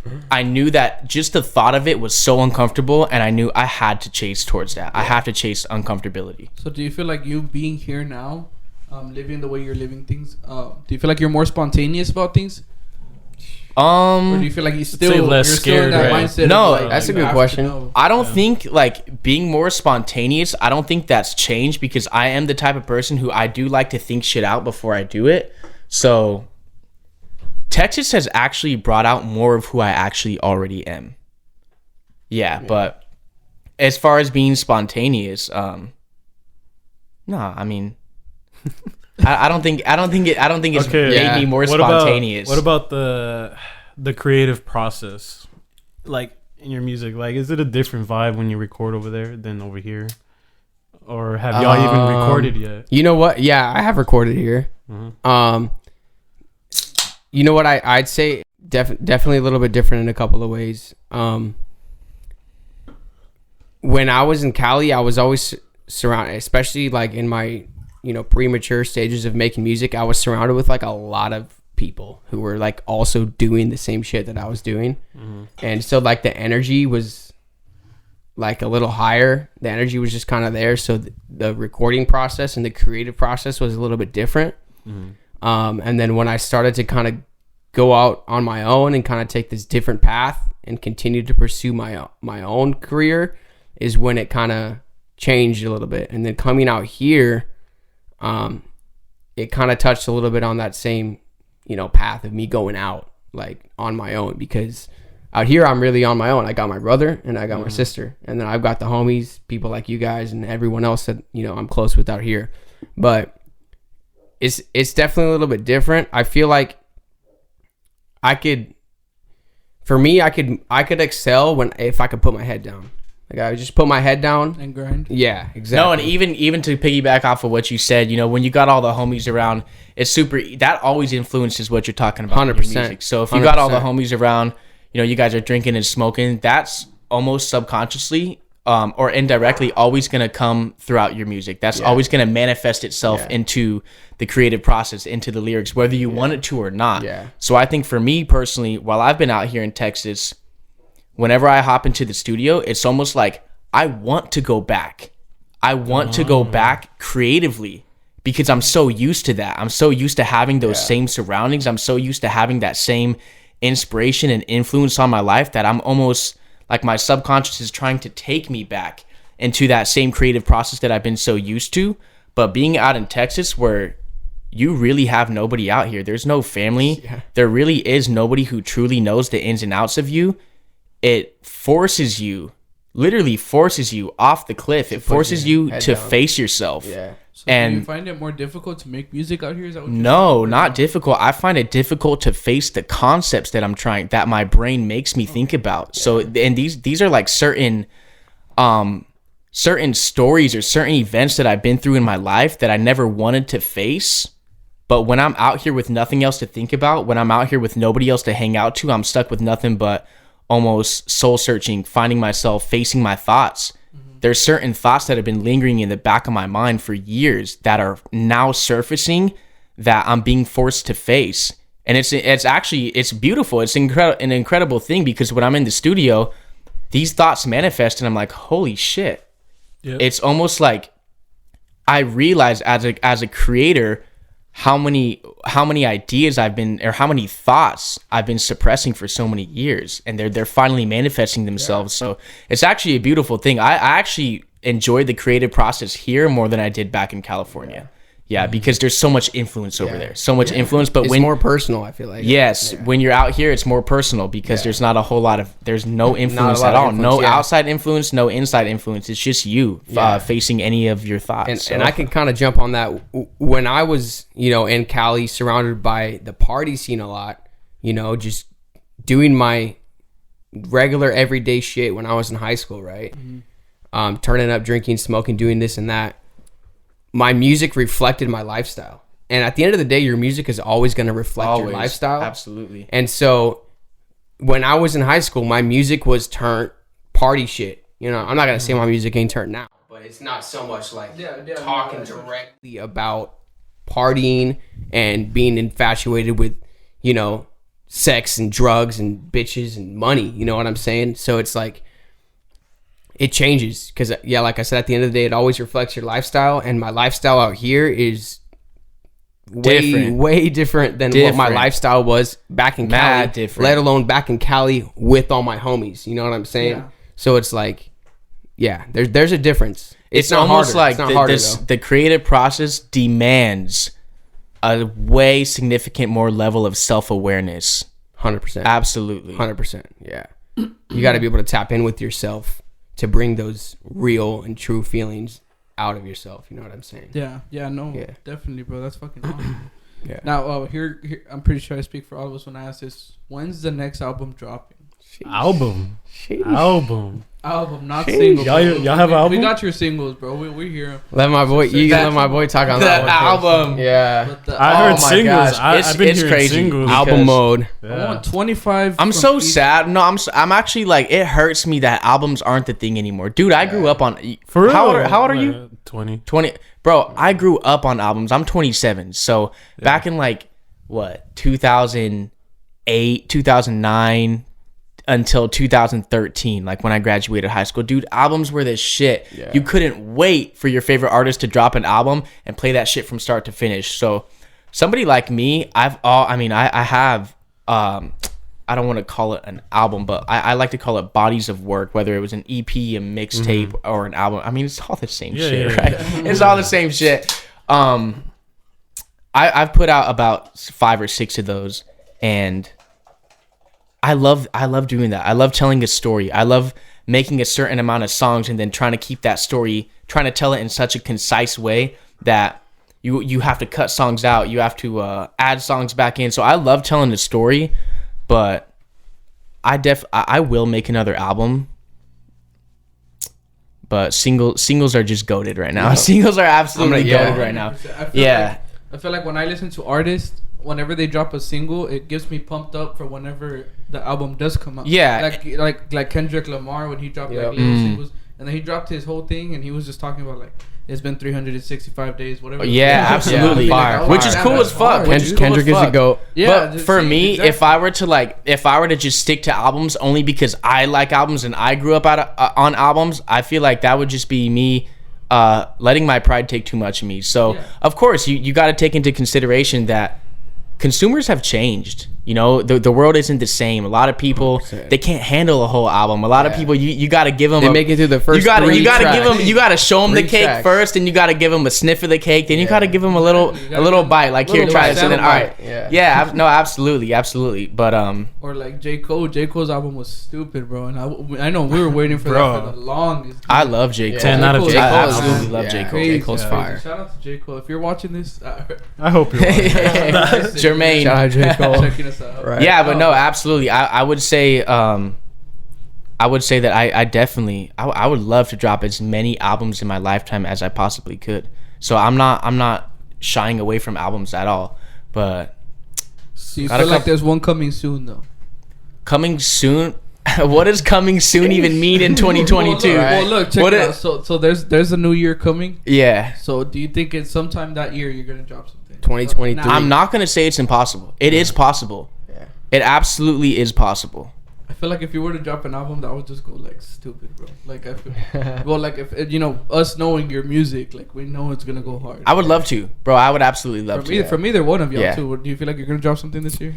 [SPEAKER 5] that just the thought of it was so uncomfortable, and I knew I had to chase towards that. I have to chase uncomfortability.
[SPEAKER 7] So do you feel like you being here now, living the way you're living things, do you feel like you're more spontaneous about things? Or do you feel like you're still in that mindset?
[SPEAKER 5] No,
[SPEAKER 7] of like,
[SPEAKER 6] that's a good question.
[SPEAKER 5] I don't think like being more spontaneous, I don't think that's changed, because I am the type of person who I do like to think shit out before I do it. So Texas has actually brought out more of who I actually already am. Yeah. But as far as being spontaneous, no, I mean, I don't think it's made me more spontaneous.
[SPEAKER 4] What about the creative process, like in your music? Like, is it a different vibe when you record over there than over here, or have y'all even recorded yet?
[SPEAKER 6] You know what? Yeah, I have recorded here. You know what? I'd say definitely a little bit different in a couple of ways. When I was in Cali, I was always surrounded, especially like in my premature stages of making music, I was surrounded with like a lot of people who were like also doing the same shit that I was doing. And so like the energy was like a little higher. The energy was just kind of there. So the recording process and the creative process was a little bit different. And then when I started to kind of go out on my own and kind of take this different path and continue to pursue my own career, is when it kind of changed a little bit. And then coming out here, it kind of touched a little bit on that same, path of me going out like on my own, because out here I'm really on my own. I got my brother and I got my sister, and then I've got the homies, people like you guys and everyone else that, I'm close with out here. But it's definitely a little bit different. I feel like I could excel if I could put my head down. Like I would just put my head down
[SPEAKER 7] and grind.
[SPEAKER 6] Yeah, exactly.
[SPEAKER 5] No, and even to piggyback off of what you said, when you got all the homies around, it's that always influences what you're talking about.
[SPEAKER 6] 100%.
[SPEAKER 5] In your music. So if you got all the homies around, you guys are drinking and smoking, that's almost subconsciously or indirectly always going to come throughout your music. That's always going to manifest itself into the creative process, into the lyrics, whether you want it to or not.
[SPEAKER 6] Yeah.
[SPEAKER 5] So I think for me personally, while I've been out here in Texas, whenever I hop into the studio, it's almost like I want to go back. I want to go back creatively, because I'm so used to that. I'm so used to having those same surroundings. I'm so used to having that same inspiration and influence on my life that I'm almost like my subconscious is trying to take me back into that same creative process that I've been so used to. But being out in Texas, where you really have nobody out here, there's no family. Yeah. There really is nobody who truly knows the ins and outs of you. It literally forces you off the cliff. It forces you to face yourself. Yeah.
[SPEAKER 7] So do you find it more difficult to make music out here? Is that what
[SPEAKER 5] no, not difficult. I find it difficult to face the concepts that that my brain makes me think about. Yeah. So, and these are like certain stories or certain events that I've been through in my life that I never wanted to face. But when I'm out here with nothing else to think about, when I'm out here with nobody else to hang out to, I'm stuck with nothing but almost soul searching, finding myself, facing my thoughts. There's certain thoughts that have been lingering in the back of my mind for years that are now surfacing that I'm being forced to face. And it's beautiful. It's an incredible thing, because when I'm in the studio, these thoughts manifest and I'm like, holy shit. Yep. It's almost like I realize as a creator how many ideas I've been, or how many thoughts I've been suppressing for so many years, and they're finally manifesting themselves. So it's actually a beautiful thing. I actually enjoyed the creative process here more than I did back in California. Yeah, because there's so much influence over there. So much influence, but
[SPEAKER 6] it's more personal, I feel like.
[SPEAKER 5] Yes, when you're out here, it's more personal because there's not a whole lot of, there's no influence at all. No outside influence, no inside influence. It's just you facing any of your thoughts.
[SPEAKER 6] And I can kind of jump on that. When I was, in Cali, surrounded by the party scene a lot, just doing my regular everyday shit when I was in high school, right? Mm-hmm. Turning up, drinking, smoking, doing this and that. My music reflected my lifestyle. And at the end of the day, your music is always going to reflect your lifestyle.
[SPEAKER 5] Absolutely.
[SPEAKER 6] And so when I was in high school, my music was turned party shit. I'm not going to say my music ain't turned now, but it's not so much like talking directly about partying and being infatuated with, sex and drugs and bitches and money. You know what I'm saying? So it's like, it changes because, like I said, at the end of the day, it always reflects your lifestyle. And my lifestyle out here is way different than what my lifestyle was back in Cali, let alone back in Cali with all my homies. You know what I'm saying? Yeah. So it's like, there's a difference. It's not
[SPEAKER 5] almost
[SPEAKER 6] harder.
[SPEAKER 5] like the creative process demands a way significant more level of self-awareness.
[SPEAKER 6] 100%.
[SPEAKER 5] Absolutely.
[SPEAKER 6] 100%. Yeah. You got to be able to tap in with yourself to bring those real and true feelings out of yourself. You know what I'm saying?
[SPEAKER 7] Definitely, bro. That's fucking awesome. Now, here, I'm pretty sure I speak for all of us when I ask this. When's the next album dropping?
[SPEAKER 4] Album, not
[SPEAKER 7] single.
[SPEAKER 4] Y'all have an album?
[SPEAKER 7] We got your singles, bro. We hear them.
[SPEAKER 6] Let my boy talk on that one.
[SPEAKER 5] Album.
[SPEAKER 6] Yeah.
[SPEAKER 4] I heard singles. I've been hearing
[SPEAKER 5] crazy.
[SPEAKER 4] singles.
[SPEAKER 6] Album mode.
[SPEAKER 7] I want 25.
[SPEAKER 5] I'm so sad. No, I'm actually like, it hurts me that albums aren't the thing anymore. Dude, I grew up on.
[SPEAKER 4] For real?
[SPEAKER 5] How old are you?
[SPEAKER 4] 20.
[SPEAKER 5] Bro, I grew up on albums. I'm 27. So back in 2008, 2009. Until 2013, like when I graduated high school, dude, albums were this shit. You couldn't wait for your favorite artist to drop an album and play that shit from start to finish. So somebody like me, I have I don't want to call it an album, but I like to call it bodies of work, whether it was an EP, a mixtape, or an album. I mean, it's all the same shit, right? It's all the same shit. I've put out about 5 or 6 of those, and I love doing that. I love telling a story. I love making a certain amount of songs and then trying to keep that story, trying to tell it in such a concise way that you have to cut songs out. You have to add songs back in. So I love telling the story, but I will make another album. But singles are just goated right now. Singles are absolutely goated right now.
[SPEAKER 7] I feel like when I listen to artists, whenever they drop a single, it gets me pumped up for whenever the album does come out.
[SPEAKER 5] Yeah.
[SPEAKER 7] Like Kendrick Lamar when he dropped little singles, and then he dropped his whole thing, and he was just talking about it's been 365 days, whatever.
[SPEAKER 5] Yeah, absolutely. Which is cool as fuck.
[SPEAKER 6] Kendrick is a goat.
[SPEAKER 5] Yeah, but for me, exactly. if I were to just stick to albums only because I like albums and I grew up on albums, I feel like that would just be me letting my pride take too much of me. So of course you got to take into consideration that consumers have changed. The world isn't the same. A lot of people 100%. They can't handle a whole album. A lot of people you got to give them.
[SPEAKER 6] They make it through the first. You got to
[SPEAKER 5] give them. You got to show them the cake tracks. First, and you got to give them a sniff of the cake. Then you got to give them a little bite. Like here, try this, and then all right. No, absolutely. But
[SPEAKER 7] or like J. Cole. J. Cole's album was stupid, bro. And I know we were waiting for that for the longest.
[SPEAKER 5] I love J. Cole.
[SPEAKER 4] 10 out of 10.
[SPEAKER 5] I absolutely love J. Cole.
[SPEAKER 6] J. Cole's fire.
[SPEAKER 7] Shout out to J. Cole. If you're watching this,
[SPEAKER 4] I hope you're watching.
[SPEAKER 5] Jermaine.
[SPEAKER 6] Shout out J. Cole.
[SPEAKER 7] Checking us out.
[SPEAKER 6] Right.
[SPEAKER 5] Yeah, but no, absolutely. I would say that I definitely I would love to drop as many albums in my lifetime as I possibly could. So I'm not shying away from albums at all. But
[SPEAKER 7] so you feel like there's one coming soon though?
[SPEAKER 5] Coming soon? What does coming soon even mean in 2022?
[SPEAKER 7] Well, look, check it out. So there's a new year coming.
[SPEAKER 5] Yeah.
[SPEAKER 7] So do you think it's sometime that year you're gonna drop something?
[SPEAKER 6] 2023.
[SPEAKER 5] I'm not gonna say it's impossible. It is possible. Yeah. It absolutely is possible.
[SPEAKER 7] I feel like if you were to drop an album, that would just go like stupid, bro. Like I feel, well, like if us knowing your music, like we know it's gonna go hard.
[SPEAKER 5] I would love to, bro. I would absolutely love to.
[SPEAKER 7] From either one of y'all too. Do you feel like you're gonna drop something this year?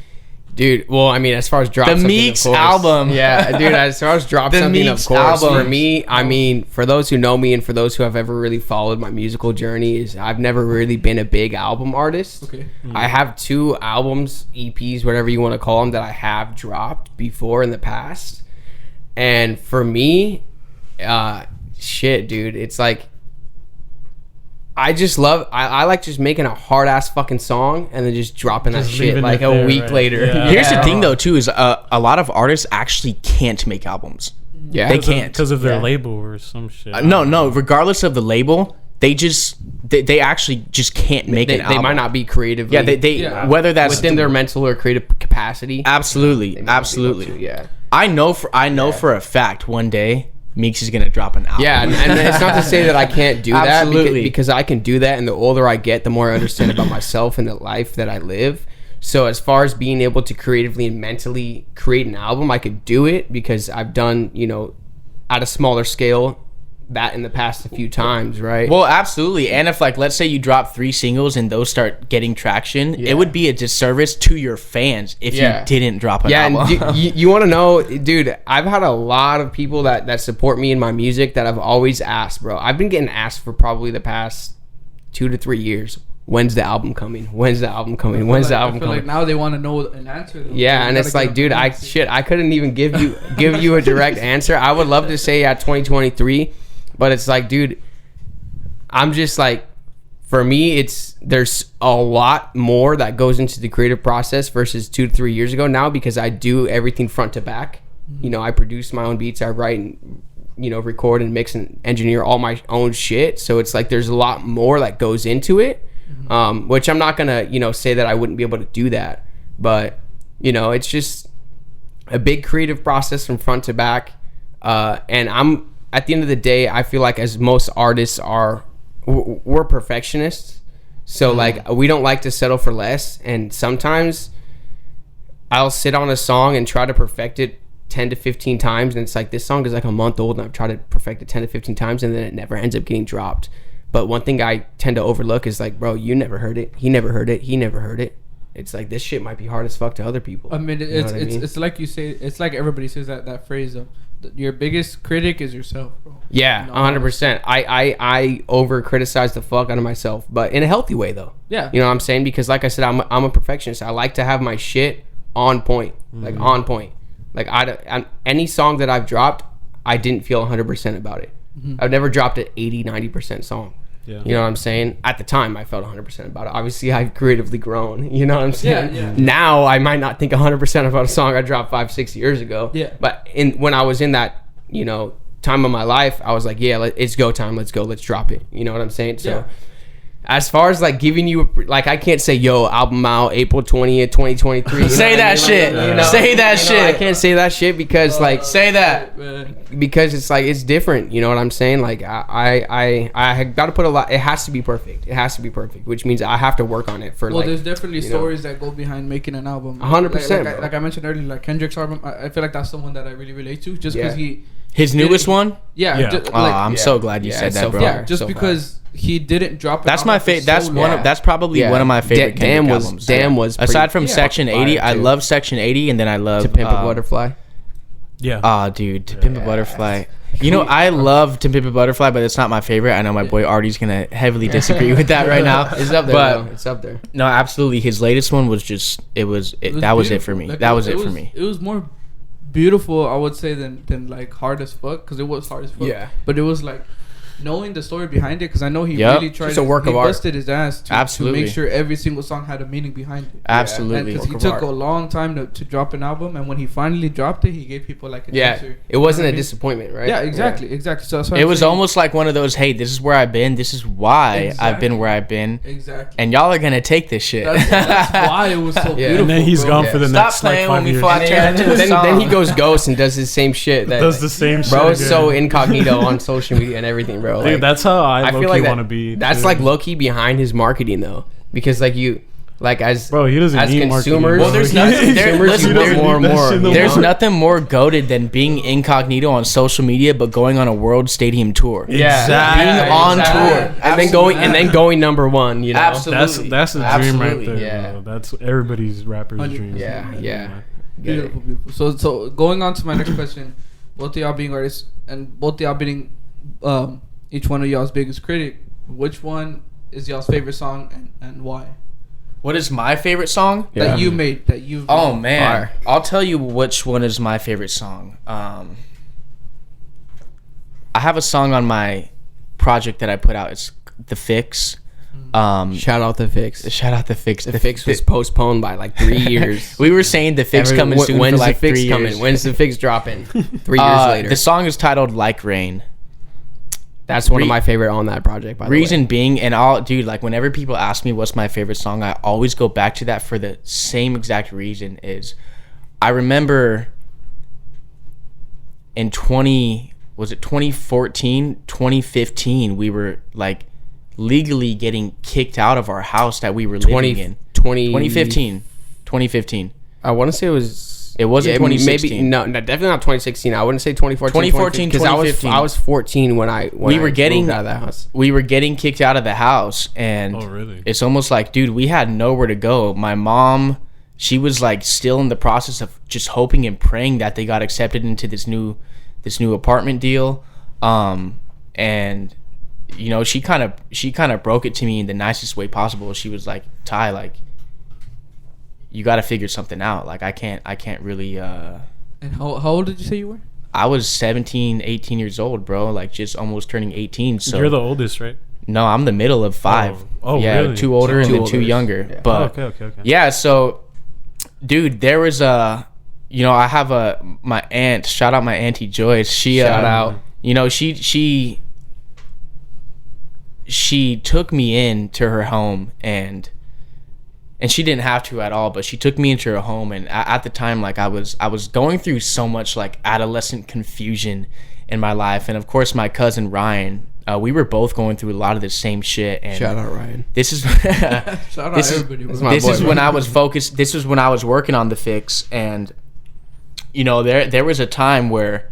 [SPEAKER 6] Dude, well, I mean, as far as drop
[SPEAKER 5] the
[SPEAKER 6] something,
[SPEAKER 5] MEEX'S
[SPEAKER 6] of course.
[SPEAKER 5] album,
[SPEAKER 6] yeah, dude. As far as drop something, of course. For me, I mean, for those who know me and for those who have ever really followed my musical journey, is I've never really been a big album artist.
[SPEAKER 7] Okay.
[SPEAKER 6] I have 2 albums, EPs, whatever you want to call them, that I have dropped before in the past, and for me, shit, dude, it's like. I just love I like just making a hard ass fucking song and then just dropping that shit like a week later.
[SPEAKER 5] Yeah. Here's the thing though too is a lot of artists actually can't make albums.
[SPEAKER 6] Yeah,
[SPEAKER 5] they can't
[SPEAKER 4] because of their label or some shit.
[SPEAKER 5] No, regardless of the label, they actually just can't make an album.
[SPEAKER 6] They might not be creatively.
[SPEAKER 5] Yeah, they whether that's
[SPEAKER 6] within their mental or creative capacity.
[SPEAKER 5] Absolutely.
[SPEAKER 6] Yeah,
[SPEAKER 5] I know for a fact one day MEEX'S is gonna drop an album.
[SPEAKER 6] Yeah, and it's not to say that I can't do that because I can do that, and the older I get, the more I understand about myself and the life that I live. So as far as being able to creatively and mentally create an album, I could do it because I've done, at a smaller scale that in the past a few times, right?
[SPEAKER 5] Well, absolutely. And if like let's say you drop 3 singles and those start getting traction, it would be a disservice to your fans if you didn't drop an album.
[SPEAKER 6] And you want to know, dude, I've had a lot of people that support me in my music that I've always asked, bro. I've been getting asked for probably the past 2 to 3 years. When's the album coming? When's the album coming? When's the album coming?
[SPEAKER 7] Like now they want to know an answer. Though.
[SPEAKER 6] Yeah, and it's like, dude, I couldn't even give you a direct answer. I would love to say at 2023. But it's like, dude, I'm just like, for me, there's a lot more that goes into the creative process versus 2 to 3 years ago now because I do everything front to back. I produce my own beats, I write and, record and mix and engineer all my own shit. So it's like there's a lot more that goes into it, which I'm not going to, say that I wouldn't be able to do that. But, it's just a big creative process from front to back. And at the end of the day, I feel like as most artists are, we're perfectionists. So like we don't like to settle for less. And sometimes I'll sit on a song and try to perfect it 10 to 15 times. And it's like, this song is like a month old and I've tried to perfect it 10 to 15 times and then it never ends up getting dropped. But one thing I tend to overlook is like, bro, you never heard it. He never heard it. He never heard it. It's like, this shit might be hard as fuck to other people.
[SPEAKER 7] I mean, it's like you say, it's like everybody says that phrase of, your biggest critic is yourself, bro.
[SPEAKER 6] Yeah, 100%. I over criticize the fuck out of myself, but in a healthy way though.
[SPEAKER 7] Yeah.
[SPEAKER 6] You know what I'm saying? Because like I said, I'm a perfectionist. I like to have my shit on point, like on point. Like any song that I've dropped, I didn't feel 100% about it. I've never dropped an 80-90% song. Yeah. You know what I'm saying? At the time, I felt 100% about it. Obviously, I've creatively grown. You know what I'm saying?
[SPEAKER 7] Yeah.
[SPEAKER 6] Now, I might not think 100% about a song I dropped 5-6 years ago.
[SPEAKER 7] Yeah.
[SPEAKER 6] But when I was in that, time of my life, I was like, yeah, it's go time. Let's go. Let's drop it. You know what I'm saying? So, as far as like giving you, like, I can't say, yo, album out April 20th, 2023.
[SPEAKER 5] Say that shit. Say that shit.
[SPEAKER 6] I can't say that shit because
[SPEAKER 5] say that
[SPEAKER 6] because it's like it's different. You know what I'm saying? Like I got to put a lot. It has to be perfect. It has to be perfect, which means I have to work on it for.
[SPEAKER 7] Well, there's definitely stories that go behind making an album.
[SPEAKER 6] 100%.
[SPEAKER 7] Like I mentioned earlier, like Kendrick's album. I feel like that's the one that I really relate to, just because
[SPEAKER 5] his newest one.
[SPEAKER 7] Yeah.
[SPEAKER 5] I'm so glad you said that, bro.
[SPEAKER 7] Yeah, just because. He didn't drop it.
[SPEAKER 5] That's my favorite. That's probably one of my favorite Kendrick albums.
[SPEAKER 6] Damn was
[SPEAKER 5] aside from Section 80. I love Section 80, and then I love
[SPEAKER 6] To Pimp a Butterfly.
[SPEAKER 5] Yeah. Dude, To Pimp a Butterfly. I love To Pimp a Butterfly, but it's not my favorite. I know my boy Artie's gonna heavily disagree with that right now.
[SPEAKER 6] It's up there. But it's up there.
[SPEAKER 5] No, absolutely. His latest one was just. That was it for me. That was it for me.
[SPEAKER 7] It was more beautiful, I would say, than like hard as fuck, because it was hard as fuck.
[SPEAKER 6] Yeah.
[SPEAKER 7] But it was like. Knowing the story behind it, because I know he really tried.
[SPEAKER 6] It's a work of art.
[SPEAKER 7] He busted his ass to make sure every single song had a meaning behind it.
[SPEAKER 5] Absolutely,
[SPEAKER 7] because he took a long time to drop an album, and when he finally dropped it, he gave people like an answer.
[SPEAKER 6] It wasn't a disappointment, right?
[SPEAKER 7] Yeah, exactly. So that's
[SPEAKER 5] it was almost like one of those, hey, this is where I've been. This is why I've been where I've been.
[SPEAKER 7] Exactly.
[SPEAKER 5] And y'all are gonna take this shit.
[SPEAKER 7] That's why it was so beautiful.
[SPEAKER 4] And then he's gone for the next
[SPEAKER 5] Stop playing
[SPEAKER 4] like 5
[SPEAKER 5] with me
[SPEAKER 4] years.
[SPEAKER 5] before I turn into a song.
[SPEAKER 6] Then he goes ghost and does the same shit.
[SPEAKER 4] Does the same shit.
[SPEAKER 6] Bro is so incognito on social media and everything, bro.
[SPEAKER 4] Dude, that's how I
[SPEAKER 6] feel like
[SPEAKER 4] want to be.
[SPEAKER 6] That's
[SPEAKER 4] too.
[SPEAKER 6] like low-key behind his marketing though, because like Like as
[SPEAKER 4] bro, he doesn't
[SPEAKER 6] as
[SPEAKER 4] need
[SPEAKER 6] consumers.
[SPEAKER 5] Well, there's nothing. There's
[SPEAKER 6] know?
[SPEAKER 5] nothing more goated than being incognito on social media, but going on a world stadium tour.
[SPEAKER 6] Yeah,
[SPEAKER 5] being on tour
[SPEAKER 6] and then going number one. You know,
[SPEAKER 5] Absolutely.
[SPEAKER 4] That's a dream right there.
[SPEAKER 6] Yeah,
[SPEAKER 4] bro. That's everybody's rapper's
[SPEAKER 7] 100%.
[SPEAKER 4] dream.
[SPEAKER 6] Yeah.
[SPEAKER 7] Beautiful, beautiful. So going on to my next question, both of y'all being artists and both of y'all being each one of y'all's biggest critic, which one is y'all's favorite song and why?
[SPEAKER 5] What is my favorite song
[SPEAKER 7] that you made? That you.
[SPEAKER 5] Oh man, I'll tell you which one is my favorite song. I have a song on my project that I put out. It's The Fix.
[SPEAKER 6] Shout out The Fix.
[SPEAKER 5] Shout out The Fix.
[SPEAKER 6] The Fix was postponed by like 3 years.
[SPEAKER 5] We were saying The Fix coming soon for like 3 years.
[SPEAKER 6] When's The Fix dropping? 3 years later.
[SPEAKER 5] The song is titled Like Rain.
[SPEAKER 6] That's one of my favorite on that project, by the way.
[SPEAKER 5] Reason being, and like whenever people ask me what's my favorite song, I always go back to that for the same exact reason. Is I remember in 2014, 2015, we were like legally getting kicked out of our house that we were living in. 2015.
[SPEAKER 6] I want to say
[SPEAKER 5] it wasn't 2016.
[SPEAKER 6] Maybe no, definitely not 2016. I wouldn't say 2014.
[SPEAKER 5] 2014,
[SPEAKER 6] because
[SPEAKER 5] 2015.
[SPEAKER 6] I was 14 when we were getting out of the house.
[SPEAKER 5] We were getting kicked out of the house, and
[SPEAKER 4] really?
[SPEAKER 5] It's almost like, dude, we had nowhere to go. My mom, she was like still in the process of just hoping and praying that they got accepted into this new apartment deal, and you know, she kind of broke it to me in the nicest way possible. She was like, Ty, like, you got to figure something out. Like, I can't really. And
[SPEAKER 7] how old did you say you were?
[SPEAKER 5] I was 17, 18 years old, bro. Like, just almost turning 18. So
[SPEAKER 4] you're the oldest, right?
[SPEAKER 5] No, I'm the middle of 5.
[SPEAKER 4] Oh,
[SPEAKER 5] yeah,
[SPEAKER 4] really?
[SPEAKER 5] 2 older and then 2
[SPEAKER 6] older.
[SPEAKER 5] younger.
[SPEAKER 6] Yeah.
[SPEAKER 5] But
[SPEAKER 4] Okay.
[SPEAKER 5] yeah, so, dude, there was I have my aunt. Shout out my auntie Joyce.
[SPEAKER 6] Shout out.
[SPEAKER 5] You know, she took me in to her home, and she didn't have to at all, but she took me into her home, and at the time, like, I was going through so much like adolescent confusion in my life, and of course my cousin Ryan, we were both going through a lot of the same shit. And
[SPEAKER 6] shout out Ryan.
[SPEAKER 5] This is
[SPEAKER 7] shout out everybody.
[SPEAKER 5] This is when I was focused. This was when I was working on The Fix, and you know, there was a time where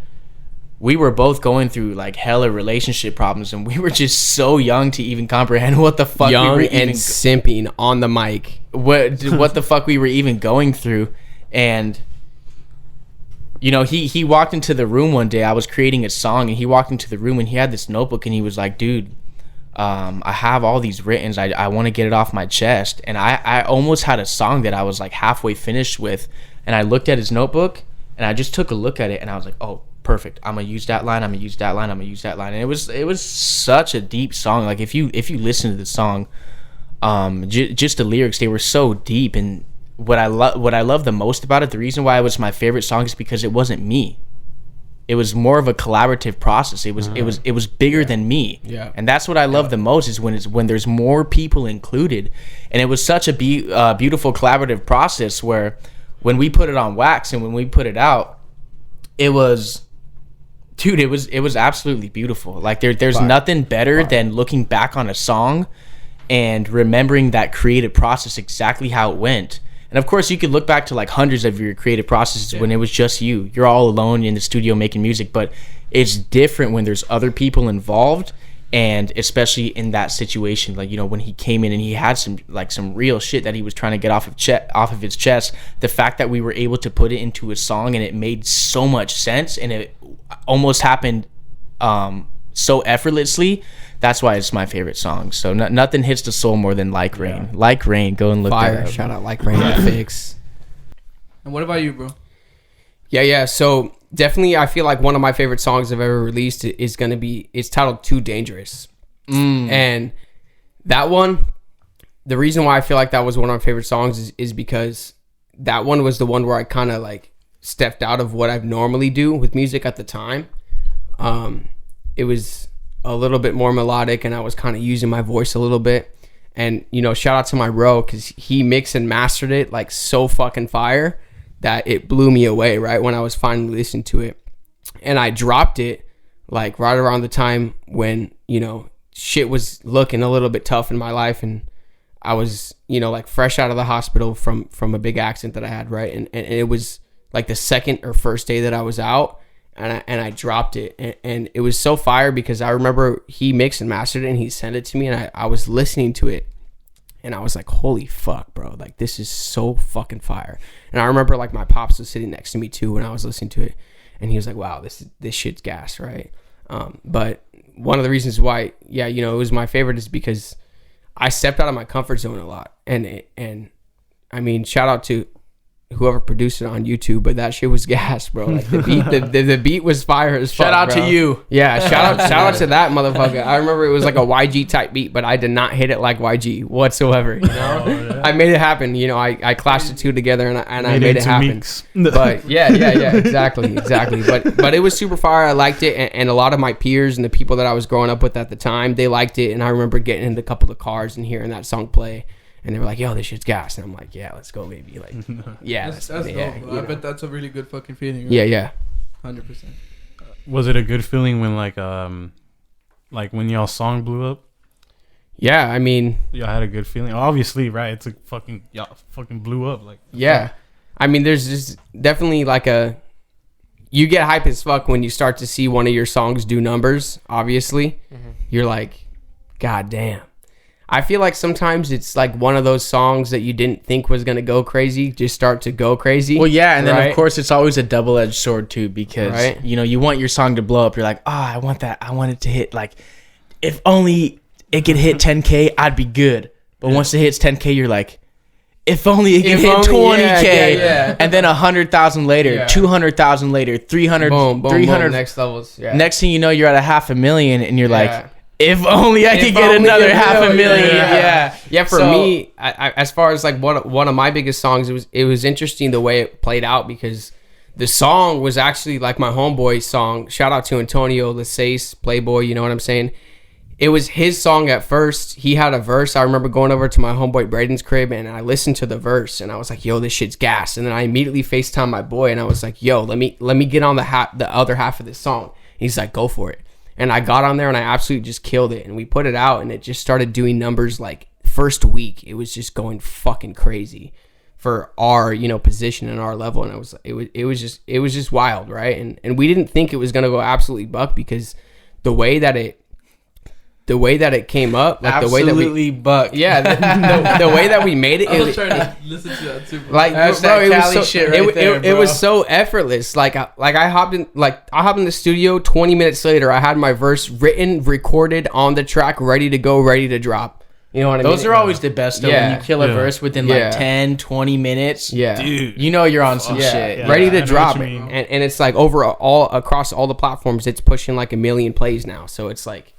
[SPEAKER 5] we were both going through like hella relationship problems, and we were just so young to even comprehend what the fuck we were even
[SPEAKER 6] simping on the mic.
[SPEAKER 5] What the fuck we were even going through. And you know, he walked into the room one day. I was creating a song, and he walked into the room, and he had this notebook, and he was like, dude, I have all these written. I want to get it off my chest. And I almost had a song that I was like halfway finished with, and I looked at his notebook, and I just took a look at it, and I was like, oh, perfect. I'm gonna use that line. I'm gonna use that line. I'm gonna use that line. And it was such a deep song. Like, if you listen to the song, just the lyrics, they were so deep. And what I love the most about it, the reason why it was my favorite song, is because it wasn't me. It was more of a collaborative process. It was bigger than me.
[SPEAKER 6] Yeah.
[SPEAKER 5] And that's what I love the most, is when there's more people included. And it was such a beautiful collaborative process, where when we put it on wax and when we put it out, it was absolutely beautiful. Like, there's nothing better than looking back on a song and remembering that creative process, exactly how it went. And of course, you could look back to like hundreds of your creative processes when it was just you. You're all alone in the studio making music, but it's different when there's other people involved. And especially in that situation, like, you know, when he came in and he had some real shit that he was trying to get off of his chest, the fact that we were able to put it into a song and it made so much sense, and it almost happened so effortlessly, that's why it's my favorite song. So nothing hits the soul more than Like Rain. Yeah. Like Rain, go and look that up.
[SPEAKER 6] Shout out Like Rain. The Fix.
[SPEAKER 7] And what about you, bro?
[SPEAKER 6] Yeah. So definitely, I feel like one of my favorite songs I've ever released is gonna be. It's titled "Too Dangerous," and that one, the reason why I feel like that was one of my favorite songs is because that one was the one where I kind of like stepped out of what I normally do with music at the time. It was a little bit more melodic, and I was kind of using my voice a little bit. And, you know, shout out to my bro, because he mixed and mastered it like so fucking fire that it blew me away right when I was finally listening to it. And I dropped it like right around the time when, you know, shit was looking a little bit tough in my life, and I was, you know, like fresh out of the hospital from a big accident that I had, right? And it was like the second or first day that I was out, and I dropped it, and it was so fire because I remember he mixed and mastered it and he sent it to me, and I was listening to it, and I was like, holy fuck, bro, like this is so fucking fire. And I remember like my pops was sitting next to me too when I was listening to it, and he was like, wow, this shit's gas, right? But one of the reasons why, yeah, you know, it was my favorite is because I stepped out of my comfort zone a lot, and I mean, shout out to whoever produced it on YouTube, but that shit was gas, bro. Like the beat, the beat was fire as fuck.
[SPEAKER 5] Shout out
[SPEAKER 6] bro.
[SPEAKER 5] to you.
[SPEAKER 6] Yeah, shout out to that motherfucker. I remember it was like a YG type beat, but I did not hit it like YG whatsoever. You know, yeah. I made it happen. You know, I clashed the two together and I made it happen.
[SPEAKER 4] MEEX'S.
[SPEAKER 6] But yeah, exactly. But it was super fire. I liked it, and a lot of my peers and the people that I was growing up with at the time, they liked it. And I remember getting into a couple of cars and hearing that song play. And they were like, yo, this shit's gas. And I'm like, yeah, let's go, baby. Like, yeah.
[SPEAKER 7] That's dope. I bet that's a really good fucking feeling. Right?
[SPEAKER 6] Yeah.
[SPEAKER 7] 100%.
[SPEAKER 4] Was it a good feeling when like when y'all song blew up?
[SPEAKER 6] Yeah, I mean,
[SPEAKER 4] y'all had a good feeling. Obviously, right? It's a fucking, y'all fucking blew up. Like,
[SPEAKER 6] yeah. I mean, there's just definitely like you get hype as fuck when you start to see one of your songs do numbers, obviously. Mm-hmm. You're like, God damn. I feel like sometimes it's like one of those songs that you didn't think was going to go crazy just start to go crazy.
[SPEAKER 5] Well, yeah, and then of course it's always a double-edged sword too, because you know, you want your song to blow up. You're like, I want that. I want it to hit, like, if only it could hit 10K, I'd be good. But once it hits 10K, you're like, if only it could hit 20K. Yeah. And then 100,000 later, 200,000 later, 300,
[SPEAKER 6] boom,
[SPEAKER 5] 300
[SPEAKER 6] next levels. Yeah.
[SPEAKER 5] Next thing you know, you're at 500,000 and you're like, if only I could get another 500,000.
[SPEAKER 6] Yeah. For me, I, as far as like one of my biggest songs, it was interesting the way it played out, because the song was actually like my homeboy's song. Shout out to Antonio Lasace, Playboy. You know what I'm saying? It was his song at first. He had a verse. I remember going over to my homeboy Braden's crib and I listened to the verse and I was like, yo, this shit's gas. And then I immediately FaceTimed my boy and I was like, yo, let me get on the other half of this song. He's like, go for it. And I got on there and I absolutely just killed it. And we put it out and it just started doing numbers. Like first week, it was just going fucking crazy for our, you know, position and our level. And it was just wild, right? And we didn't think it was gonna go absolutely buck, because the way that it came up, like
[SPEAKER 5] absolutely
[SPEAKER 6] the way that we
[SPEAKER 5] buck.
[SPEAKER 6] Yeah, the way that we made it.
[SPEAKER 7] I was trying to listen to that too. Bro.
[SPEAKER 6] Like,
[SPEAKER 5] that's
[SPEAKER 6] bro,
[SPEAKER 5] that Cali shit right there, bro.
[SPEAKER 6] It was so effortless. Like I hopped in the studio. 20 minutes later, I had my verse written, recorded on the track, ready to go, ready to drop. You know what I mean?
[SPEAKER 5] Those are always the best, though, when you kill a verse within like 10, 20 minutes.
[SPEAKER 6] Yeah.
[SPEAKER 5] Dude. You know you're on some shit.
[SPEAKER 6] Yeah. Ready to drop. And it's like across all the platforms, it's pushing like 1 million plays now. So it's like,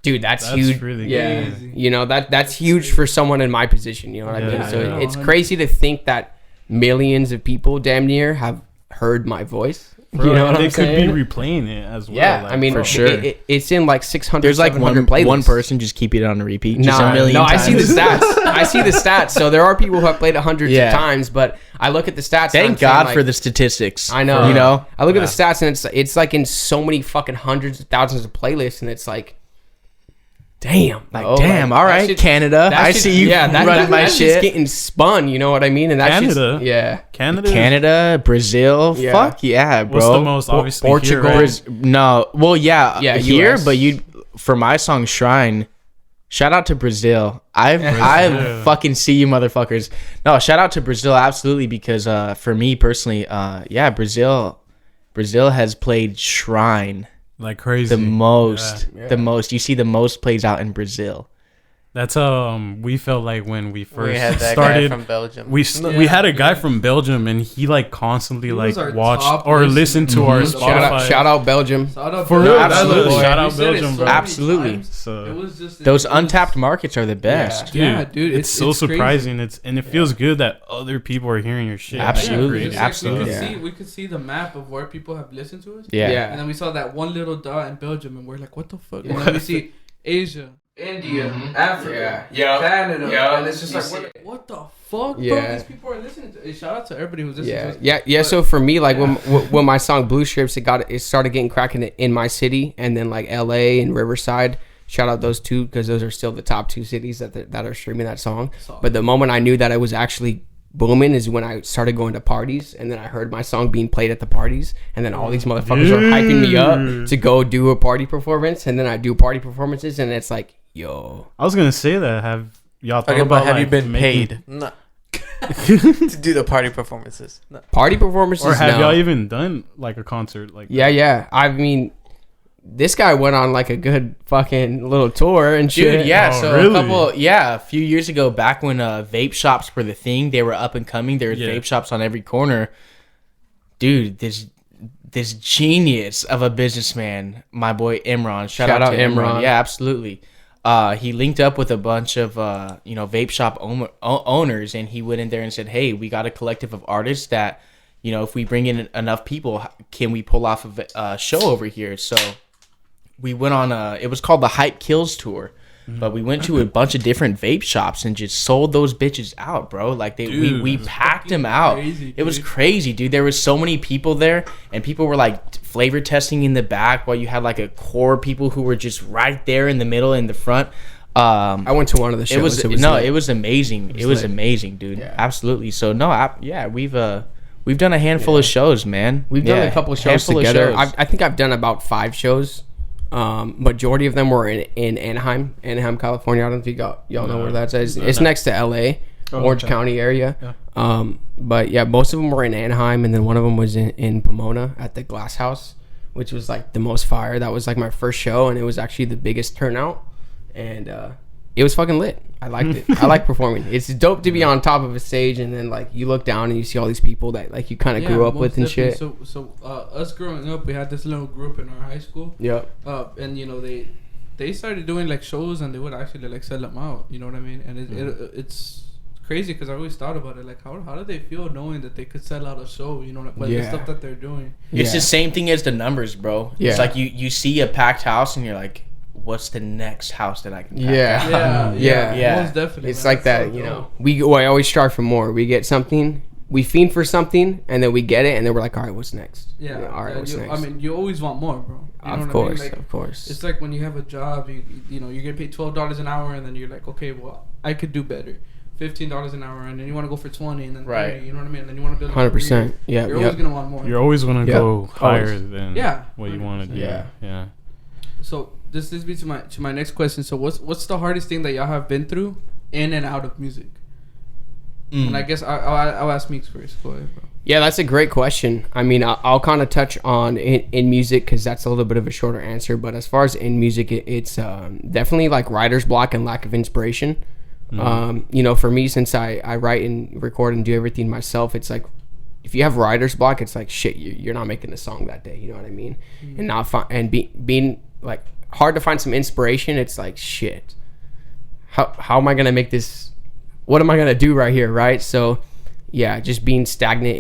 [SPEAKER 6] dude, that's huge.
[SPEAKER 4] Really
[SPEAKER 6] crazy. You know, that's huge for someone in my position. You know what I mean? So it's crazy to think that millions of people damn near have heard my voice.
[SPEAKER 4] Bro,
[SPEAKER 6] you know what
[SPEAKER 4] they
[SPEAKER 6] I'm
[SPEAKER 4] could
[SPEAKER 6] saying?
[SPEAKER 4] be replaying it as well.
[SPEAKER 6] Yeah,
[SPEAKER 4] like,
[SPEAKER 6] I mean,
[SPEAKER 5] for sure.
[SPEAKER 6] It's in like 600.
[SPEAKER 5] There's like
[SPEAKER 6] 700 playlists.
[SPEAKER 5] one person just keep it on repeat. Just a million times.
[SPEAKER 6] I see the stats. So there are people who have played it hundreds of times, but I look at the stats.
[SPEAKER 5] Thank God for the statistics.
[SPEAKER 6] I know.
[SPEAKER 5] You know,
[SPEAKER 6] I look at the stats and it's like in so many fucking hundreds of thousands of playlists, and it's like, damn,
[SPEAKER 5] damn. All right, shit, Canada. I see you running my shit.
[SPEAKER 6] It's getting spun. You know what I mean? And that's
[SPEAKER 4] Canada.
[SPEAKER 5] Canada, Brazil. Yeah. Fuck yeah, bro.
[SPEAKER 4] What's the most obviously
[SPEAKER 6] Portugal?
[SPEAKER 4] Here, right?
[SPEAKER 5] No, well, yeah, here,
[SPEAKER 6] US.
[SPEAKER 5] but for my song Shrine. Shout out to Brazil. I fucking see you motherfuckers. No, shout out to Brazil, absolutely, because for me personally, Brazil has played Shrine
[SPEAKER 4] like crazy.
[SPEAKER 5] The most. You see the most plays out in Brazil.
[SPEAKER 4] That's we felt like when we first
[SPEAKER 1] had that
[SPEAKER 4] started.
[SPEAKER 1] guy from Belgium.
[SPEAKER 4] We had a guy from Belgium, and he like constantly like watched or listened to our Spotify.
[SPEAKER 6] Shout out Belgium.
[SPEAKER 4] For real, absolutely. Shout out Belgium, bro.
[SPEAKER 5] Absolutely.
[SPEAKER 4] So
[SPEAKER 7] it was just
[SPEAKER 5] those untapped markets are the best.
[SPEAKER 6] Dude,
[SPEAKER 4] it's so surprising. And it feels good that other people are hearing your shit.
[SPEAKER 5] Absolutely,
[SPEAKER 7] We could see the map of where people have listened to us.
[SPEAKER 5] Yeah.
[SPEAKER 7] And then we saw that one little dot in Belgium, and we're like, what the fuck? And then we see Asia, India, Africa, Canada, and it's just like, what the fuck, bro? These people are listening to. Shout out to everybody who's listening to us.
[SPEAKER 6] Yeah. So for me, like when my song Blue Strips, it started getting cracking in my city, and then like LA and Riverside. shout out those two because those are still the top 2 cities that are streaming that song. But the moment I knew that it was actually booming is when I started going to parties, and then I heard my song being played at the parties, and then all these motherfuckers are hyping me up to go do a party performance, and then I do party performances, and it's like, yo.
[SPEAKER 4] I was gonna say that. Have y'all thought about
[SPEAKER 1] have
[SPEAKER 4] like,
[SPEAKER 1] you been paid? No. To do the party performances? No.
[SPEAKER 6] Party performances?
[SPEAKER 4] Or have y'all even done like a concert like that?
[SPEAKER 6] Yeah. I mean, this guy went on like a good fucking little tour and shit.
[SPEAKER 5] Dude, yeah.
[SPEAKER 4] Oh,
[SPEAKER 5] So
[SPEAKER 4] really?
[SPEAKER 5] a few years ago, back when vape shops were the thing, they were up and coming. There was vape shops on every corner. Dude, this genius of a businessman, my boy Imran. Shout out to Imran. Yeah, absolutely. He linked up with a bunch of vape shop owners, and he went in there and said, "Hey, we got a collective of artists that, if we bring in enough people, can we pull off a show over here?" So we went on it was called the Hype Kills tour, but we went to a bunch of different vape shops and just sold those bitches out, bro. Like we packed them out. Crazy, it was crazy, dude. There was so many people there, and people were like flavor testing in the back, while you had like a core people who were just right there in the middle, in the front.
[SPEAKER 6] I went to one of the shows.
[SPEAKER 5] It was amazing. It was amazing, dude. Yeah. Absolutely. So we've done a handful of shows, man.
[SPEAKER 6] We've done a couple of shows together. I think I've done about 5 shows. Majority of them were in Anaheim, California. I don't know if y'all know where that's at. It's next to LA, Orange County area. Yeah. But yeah, most of them were in Anaheim, and then one of them was in Pomona at the Glass House, which was like the most fire. That was like my first show, and it was actually the biggest turnout, and it was fucking lit. I liked it. I like performing. It's dope to be on top of a stage, and then like you look down and you see all these people that like you kind of grew up with and shit.
[SPEAKER 7] So us growing up, we had this little group in our high school.
[SPEAKER 6] Yep.
[SPEAKER 7] And they started doing like shows, and they would actually like sell them out. You know what I mean? And it's crazy because I always thought about it, like how do they feel knowing that they could sell out a show? You know, but the stuff that they're doing.
[SPEAKER 5] It's the same thing as the numbers, bro. Yeah. It's like you see a packed house, and you're like, what's the next house that I can pack out?
[SPEAKER 7] Yeah. Most definitely.
[SPEAKER 6] It's like that, I always strive for more. We get something, we fiend for something, and then we get it, and then we're like, all right, what's next?
[SPEAKER 7] Yeah.
[SPEAKER 6] All right, what's next?
[SPEAKER 7] I mean, you always want more, bro.
[SPEAKER 6] Of course.
[SPEAKER 7] It's like when you have a job, you get paid $12 an hour, and then you're like, okay, well, I could do better. $15 an hour, and then you want to go for 20, and then 30, you know what I mean? And then you want to build
[SPEAKER 6] 100%. Yeah.
[SPEAKER 7] You're always gonna want more.
[SPEAKER 4] You're always gonna go higher than what you want to do.
[SPEAKER 6] Yeah.
[SPEAKER 7] So this leads me to my next question. So what's the hardest thing that y'all have been through in and out of music? And I guess I'll ask MEEX'S first. Go ahead, bro.
[SPEAKER 6] Yeah, that's a great question. I mean, I'll kind of touch on in music because that's a little bit of a shorter answer. But as far as in music, it's definitely like writer's block and lack of inspiration. For me, since I write and record and do everything myself, it's like if you have writer's block, it's like shit. You're not making a song that day. You know what I mean? And being like hard to find some inspiration. It's like shit. How am I gonna make this? What am I gonna do right here? Right? So yeah, just being stagnant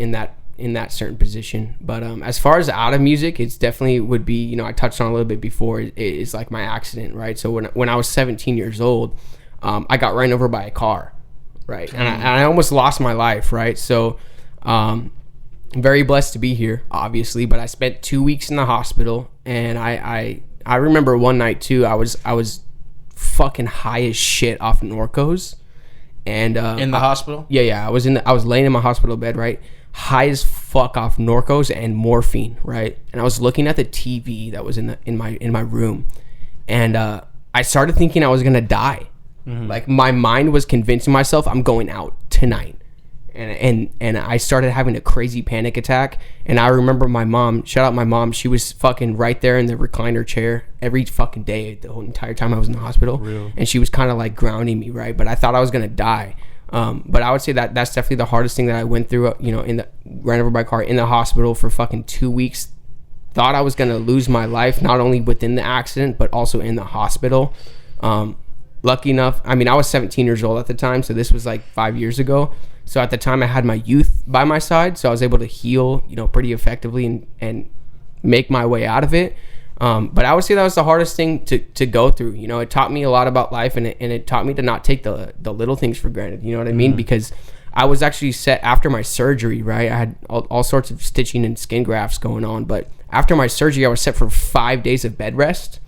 [SPEAKER 6] in that certain position. But as far as out of music, it's definitely would be, I touched on a little bit before. It's like my accident, right? So when I was 17 years old, I got ran over by a car, right? And I almost lost my life, right? So I'm very blessed to be here, obviously, but I spent 2 weeks in the hospital, and I remember one night too, I was fucking high as shit off Norcos. And
[SPEAKER 5] in the hospital?
[SPEAKER 6] Yeah. I was laying in my hospital bed, right? High as fuck off Norcos and morphine, right? And I was looking at the TV that was in my room, and I started thinking I was gonna die. Mm-hmm. Like my mind was convincing myself I'm going out tonight, and I started having a crazy panic attack. And I remember my mom, shout out my mom, she was fucking right there in the recliner chair every fucking day the whole entire time I was in the hospital.
[SPEAKER 4] Real.
[SPEAKER 6] And she was kind of like grounding me, right? But I thought I was gonna die. But I would say that's definitely the hardest thing that I went through. Ran over by car in the hospital for fucking 2 weeks. Thought I was gonna lose my life, not only within the accident but also in the hospital. Lucky enough, I mean, I was 17 years old at the time, so this was like 5 years ago. So at the time, I had my youth by my side, so I was able to heal, pretty effectively and make my way out of it. But I would say that was the hardest thing to go through. It taught me a lot about life, and it taught me to not take the little things for granted. You know what I mean? Because I was actually set after my surgery, right? I had all sorts of stitching and skin grafts going on, but after my surgery, I was set for 5 days of bed rest,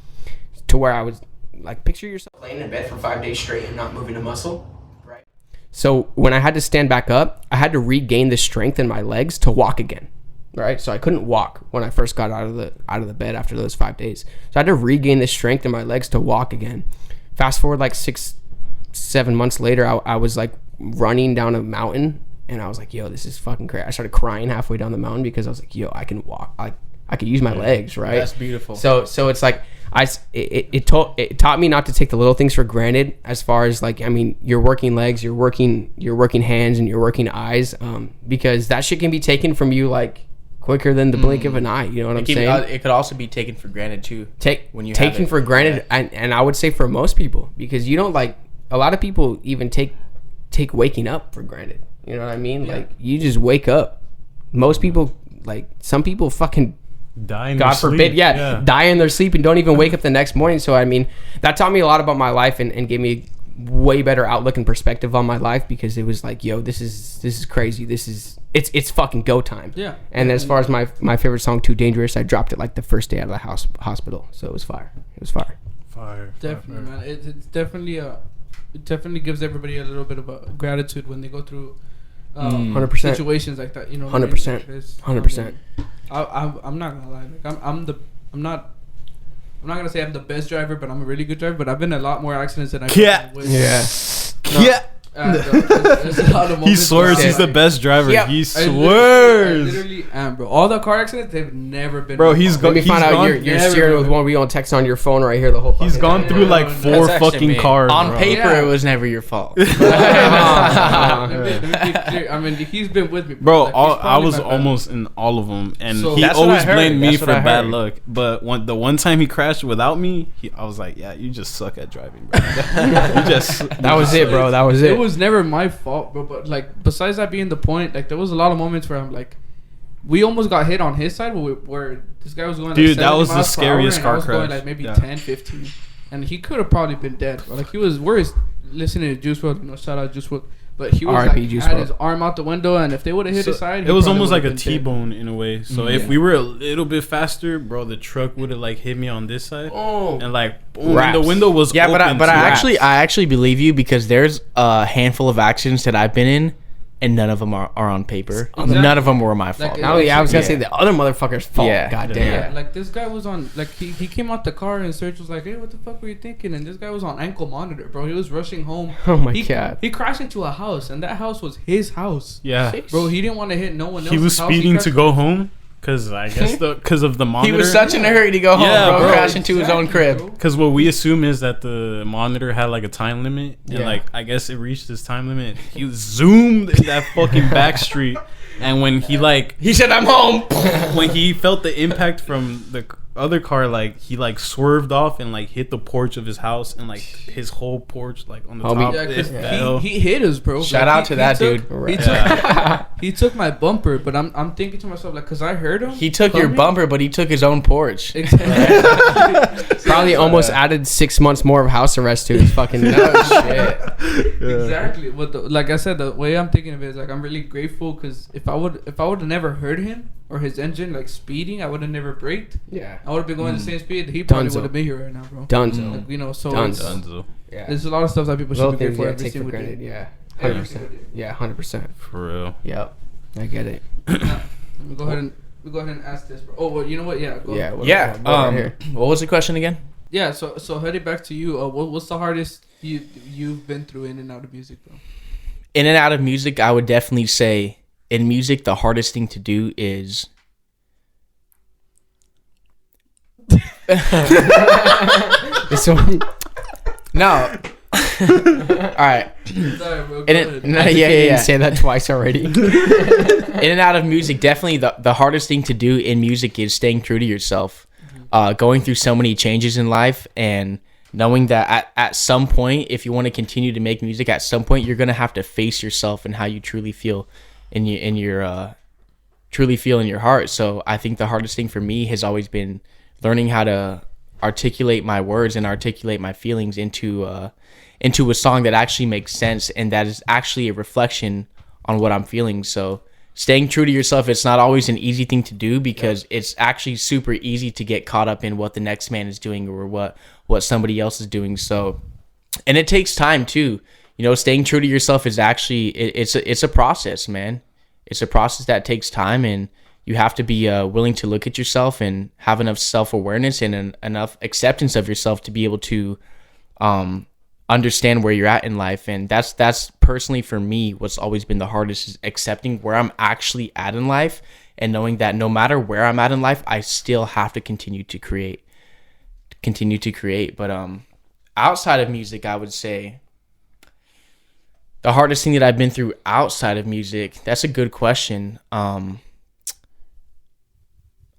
[SPEAKER 6] to where I was like picture yourself laying in bed for 5 days straight and not moving a muscle. Right. So when I had to stand back up, I had to regain the strength in my legs to walk again. Right. So I couldn't walk when I first got out of the bed after those 5 days. So I had to regain the strength in my legs to walk again. Fast forward like 6-7 months later, I was like running down a mountain, and I was like, yo, this is fucking crazy. I started crying halfway down the mountain because I was like, yo, I can walk. I could use my legs, right?
[SPEAKER 5] That's beautiful.
[SPEAKER 6] So it's like it taught me not to take the little things for granted. As far as like, I mean, you're working legs, you're working hands, and you're working eyes, because that shit can be taken from you like quicker than the blink of an eye. You know what I'm saying?
[SPEAKER 5] It could also be taken for granted too.
[SPEAKER 6] Taken for granted, and I would say for most people, because you don't like, a lot of people even take waking up for granted. You know what I mean? Yeah. Like, you just wake up. Most people, like, some people fucking
[SPEAKER 4] die in
[SPEAKER 6] God
[SPEAKER 4] their
[SPEAKER 6] forbid,
[SPEAKER 4] sleep.
[SPEAKER 6] die in their sleep and don't even wake up the next morning. So I mean, that taught me a lot about my life and gave me way better outlook and perspective on my life, because it was like, yo, this is crazy. It's fucking go time.
[SPEAKER 7] Yeah.
[SPEAKER 6] And as far as my favorite song, Too Dangerous, I dropped it like the first day out of the hospital. So it was fire.
[SPEAKER 4] Fire.
[SPEAKER 7] Definitely, man. It's definitely it definitely gives everybody a little bit of a gratitude when they go through
[SPEAKER 6] 100%
[SPEAKER 7] situations like that. You know,
[SPEAKER 6] 100%.
[SPEAKER 7] I'm not gonna lie. Like, I'm not gonna say I'm the best driver, but I'm a really good driver. But I've been in a lot more accidents than I've been with.
[SPEAKER 4] Yeah.
[SPEAKER 7] There's a lot of
[SPEAKER 4] He swears he's the best driver.
[SPEAKER 6] Yep.
[SPEAKER 4] He swears.
[SPEAKER 7] I literally am, bro. All the car accidents, they've never been.
[SPEAKER 4] Bro,
[SPEAKER 6] Let me find out you're steering with one where you don't text on your phone right here the whole.
[SPEAKER 4] He's gone through like 4 fucking cars.
[SPEAKER 5] On
[SPEAKER 4] bro.
[SPEAKER 5] paper, it was never your fault.
[SPEAKER 7] Let me be clear. I mean, he's been with me,
[SPEAKER 4] Bro,
[SPEAKER 7] like,
[SPEAKER 4] I was almost in all of them, and
[SPEAKER 7] So
[SPEAKER 4] he
[SPEAKER 7] that's
[SPEAKER 4] always
[SPEAKER 5] what I heard.
[SPEAKER 4] blamed me
[SPEAKER 5] That's
[SPEAKER 4] for
[SPEAKER 5] what I
[SPEAKER 4] bad
[SPEAKER 5] heard.
[SPEAKER 4] luck. But the one time he crashed without me, I was like, yeah, you just suck at driving, bro.
[SPEAKER 6] That was it, bro. That was it.
[SPEAKER 7] It was never my fault, bro. But like, besides that being the point, like, there was a lot of moments where I'm like, we almost got hit on his side where this guy was going.
[SPEAKER 4] Dude,
[SPEAKER 7] like,
[SPEAKER 4] that was the
[SPEAKER 7] miles per hour,
[SPEAKER 4] scariest
[SPEAKER 7] and
[SPEAKER 4] car
[SPEAKER 7] I was going
[SPEAKER 4] crash.
[SPEAKER 7] like maybe
[SPEAKER 4] Yeah.
[SPEAKER 7] 10, 15, and he could have probably been dead. Bro. Like, we're listening to Juice WRLD, shout out Juice WRLD. But he was
[SPEAKER 6] R.I.P.
[SPEAKER 7] like,
[SPEAKER 6] Juice
[SPEAKER 7] had
[SPEAKER 6] WRLD.
[SPEAKER 7] his arm out the window, and if they would have hit his side,
[SPEAKER 4] it was almost like a
[SPEAKER 7] been dead.
[SPEAKER 4] T-bone in a way. So if we were a little bit faster, bro, the truck would have like hit me on this side, and like boom, and the window was
[SPEAKER 5] Yeah,
[SPEAKER 4] open
[SPEAKER 5] but I
[SPEAKER 4] too.
[SPEAKER 5] actually believe you, because there's a handful of accidents that I've been in, and none of them are on paper.
[SPEAKER 7] Exactly.
[SPEAKER 5] None of them were my fault.
[SPEAKER 7] Like,
[SPEAKER 6] I was gonna say the other motherfucker's fault.
[SPEAKER 5] Yeah.
[SPEAKER 6] God
[SPEAKER 7] Yeah,
[SPEAKER 6] damn.
[SPEAKER 7] like this guy was on, like he came out the car and Serge was like, hey, what the fuck were you thinking? And this guy was on ankle monitor, bro. He was rushing home.
[SPEAKER 6] Oh my
[SPEAKER 7] he,
[SPEAKER 6] God.
[SPEAKER 7] He crashed into a house, and that house was his house.
[SPEAKER 4] Yeah,
[SPEAKER 7] Bro, he didn't want to hit no one else.
[SPEAKER 4] he was speeding to go home because I guess because of the monitor.
[SPEAKER 5] He was such in a hurry to go home,
[SPEAKER 4] Yeah,
[SPEAKER 5] bro.
[SPEAKER 4] bro.
[SPEAKER 5] Crash into his own crib.
[SPEAKER 7] Bro.
[SPEAKER 4] Because what we assume is that the monitor had like a time limit, and
[SPEAKER 6] Yeah.
[SPEAKER 4] like I guess it reached his time limit. He zoomed in that fucking back street, and when he
[SPEAKER 5] said, "I'm home."
[SPEAKER 4] when he felt the impact from the other car, like he like swerved off and like hit the porch of his house, and like his whole porch like on the
[SPEAKER 6] Homie.
[SPEAKER 4] top.
[SPEAKER 7] Yeah,
[SPEAKER 4] it
[SPEAKER 7] 'cause
[SPEAKER 4] fell.
[SPEAKER 7] he hit us, bro.
[SPEAKER 5] Shout
[SPEAKER 7] Like,
[SPEAKER 5] out to that dude.
[SPEAKER 7] He took my bumper, but I'm thinking to myself, like, cause I heard him.
[SPEAKER 5] He took your
[SPEAKER 7] coming.
[SPEAKER 5] bumper, but he took his own porch.
[SPEAKER 7] Exactly.
[SPEAKER 6] Probably almost added 6 months more of house arrest to his fucking.
[SPEAKER 7] Exactly. But like I said, the way I'm thinking of it is like I'm really grateful, because if I would have never heard him or his engine like speeding, I would have never braked.
[SPEAKER 6] Yeah.
[SPEAKER 7] I would have been going the same speed. He probably
[SPEAKER 6] Dunzo.
[SPEAKER 7] would have been here right now, bro.
[SPEAKER 6] Dunzo.
[SPEAKER 7] Like, you know, so
[SPEAKER 6] Dunzo.
[SPEAKER 7] it's-
[SPEAKER 6] Yeah.
[SPEAKER 7] there's a lot of stuff that people
[SPEAKER 6] Little
[SPEAKER 7] should be
[SPEAKER 6] things
[SPEAKER 7] grateful
[SPEAKER 6] you
[SPEAKER 7] every
[SPEAKER 6] take for
[SPEAKER 7] single
[SPEAKER 6] granted.
[SPEAKER 7] day.
[SPEAKER 6] Yeah.
[SPEAKER 7] Every
[SPEAKER 6] 100%.
[SPEAKER 7] single day.
[SPEAKER 6] Yeah. 100%.
[SPEAKER 4] For real.
[SPEAKER 6] Yep. I get it.
[SPEAKER 7] We go ahead and ask this, bro. Oh, well, you know what? Yeah. Go
[SPEAKER 6] Yeah.
[SPEAKER 7] ahead.
[SPEAKER 6] Right here.
[SPEAKER 5] What was the question again?
[SPEAKER 7] Yeah. So heading back to you. What's the hardest you've been through in and out of music, bro?
[SPEAKER 5] In and out of music, I would definitely say in music, the hardest thing to do is.
[SPEAKER 6] This one.
[SPEAKER 5] No. All right.
[SPEAKER 7] Sorry, bro. Go
[SPEAKER 5] And
[SPEAKER 7] ahead.
[SPEAKER 5] No,
[SPEAKER 6] I
[SPEAKER 5] yeah.
[SPEAKER 6] didn't say that twice already.
[SPEAKER 5] In and out of music, definitely the hardest thing to do in music is staying true to yourself. Going through so many changes in life, and knowing that at some point, if you want to continue to make music, at some point you're gonna have to face yourself and how you truly feel in your heart. So I think the hardest thing for me has always been learning how to articulate my words and articulate my feelings into a song that actually makes sense and that is actually a reflection on what I'm feeling. So staying true to yourself, it's not always an easy thing to do, because it's actually super easy to get caught up in what the next man is doing or what somebody else is doing. So, and it takes time too. You know, staying true to yourself is actually, it's a process, man. It's a process that takes time, and you have to be willing to look at yourself and have enough self-awareness and enough acceptance of yourself to be able to understand where you're at in life. And that's personally for me what's always been the hardest, is accepting where I'm actually at in life, and knowing that no matter where I'm at in life, I still have to continue to create. But outside of music, I would say the hardest thing that I've been through outside of music, that's a good question.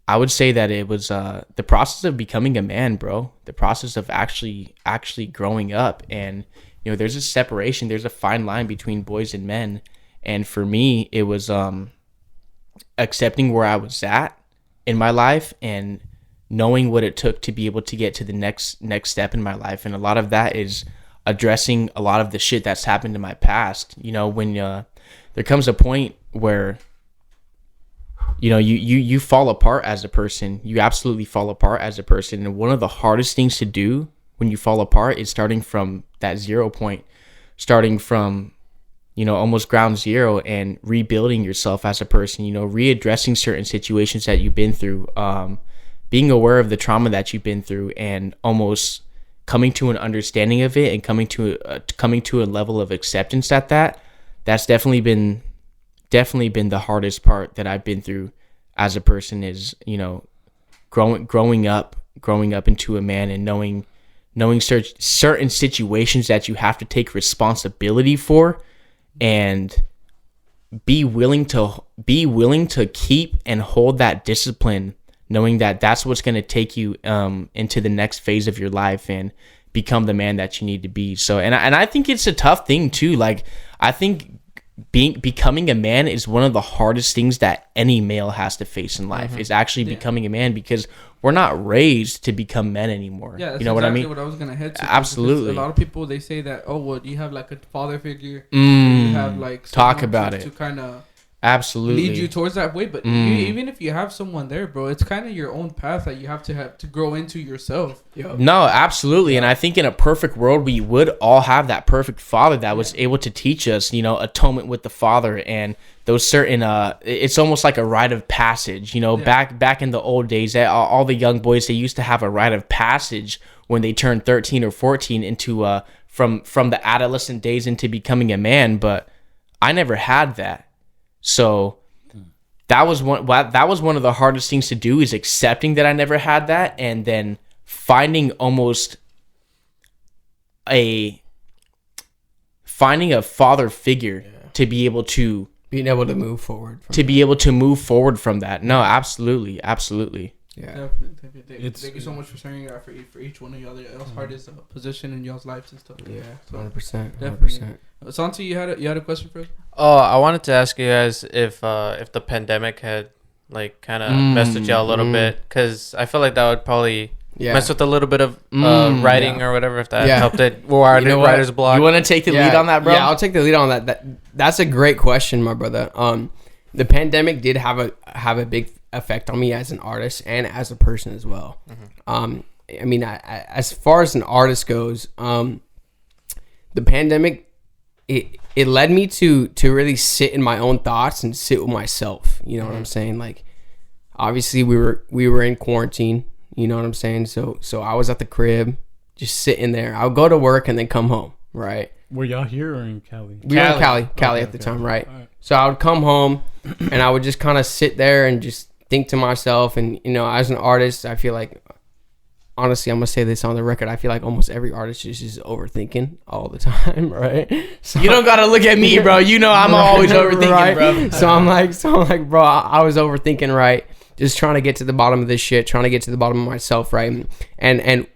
[SPEAKER 5] I would say that it was the process of becoming a man, bro. The process of actually growing up. And, you know, there's a separation. There's a fine line between boys and men. And for me, it was accepting where I was at in my life and knowing what it took to be able to get to the next step in my life. And a lot of that is addressing a lot of the shit that's happened in my past. You know, when there comes a point where, you know, you fall apart as a person. You absolutely fall apart as a person. And one of the hardest things to do when you fall apart is starting from that 0 point, starting from, you know, almost ground zero, and rebuilding yourself as a person, you know, readdressing certain situations that you've been through, being aware of the trauma that you've been through, and almost coming to an understanding of it, and coming to a level of acceptance at that. That's definitely been the hardest part that I've been through as a person, is, you know, growing up into a man, and knowing certain situations that you have to take responsibility for, and be willing to keep and hold that discipline, knowing that that's what's going to take you into the next phase of your life and become the man that you need to be. So, and I think it's a tough thing too. Like, I think becoming a man is one of the hardest things that any male has to face in life, is actually becoming a man, because we're not raised to become men anymore.
[SPEAKER 7] Yeah, that's
[SPEAKER 1] you know
[SPEAKER 7] exactly
[SPEAKER 1] what I mean?
[SPEAKER 7] What I was gonna head to.
[SPEAKER 1] Absolutely.
[SPEAKER 7] A lot of people, they say that, oh, well, you have like a father figure, you have like
[SPEAKER 5] talk about it
[SPEAKER 7] to kind of
[SPEAKER 5] absolutely
[SPEAKER 7] lead you towards that way. But even if you have someone there, bro, it's kind of your own path that you have to grow into yourself.
[SPEAKER 5] No, absolutely. And I think in a perfect world, we would all have that perfect father that was able to teach us, you know, atonement with the father, and those certain it's almost like a rite of passage, you know. Back in the old days, all the young boys, they used to have a rite of passage when they turned 13 or 14 into from the adolescent days into becoming a man. But I never had that. So that was one of the hardest things to do, is accepting that I never had that, and then finding a father figure to be able to
[SPEAKER 6] move forward
[SPEAKER 5] from that. No, absolutely.
[SPEAKER 6] Yeah,
[SPEAKER 7] definitely. Thank you so much for sharing that for each one of y'all. Y'all's hardest position in y'all's lives and stuff.
[SPEAKER 6] Yeah, 100%.
[SPEAKER 7] Definitely. Santi, you had a question for us?
[SPEAKER 1] Oh, I wanted to ask you guys if the pandemic had like kind of messed with y'all a little bit, because I feel like that would probably mess with a little bit of writing or whatever, if that helped it. Writer's block.
[SPEAKER 5] You want to take the lead on that, bro?
[SPEAKER 6] Yeah, I'll take the lead on that. That's a great question, my brother. The pandemic did have a big effect on me as an artist and as a person as well. I mean, as far as an artist goes, the pandemic, it led me to really sit in my own thoughts and sit with myself. You know what I'm saying? Like, obviously we were in quarantine. You know what I'm saying? So I was at the crib, just sitting there. I would go to work and then come home. Right.
[SPEAKER 4] Were y'all here or in Cali?
[SPEAKER 6] We were in Cali at the time, right? So I would come home and I would just kind of sit there and just think to myself. And, you know, as an artist, I feel like, honestly, I'm going to say this on the record, I feel like almost every artist is just overthinking all the time, right? So,
[SPEAKER 5] you don't got to look at me, bro. You know I'm always overthinking,
[SPEAKER 6] right?
[SPEAKER 5] bro.
[SPEAKER 6] So I'm like, bro, I was overthinking, right? Just trying to get to the bottom of this shit, trying to get to the bottom of myself, right? And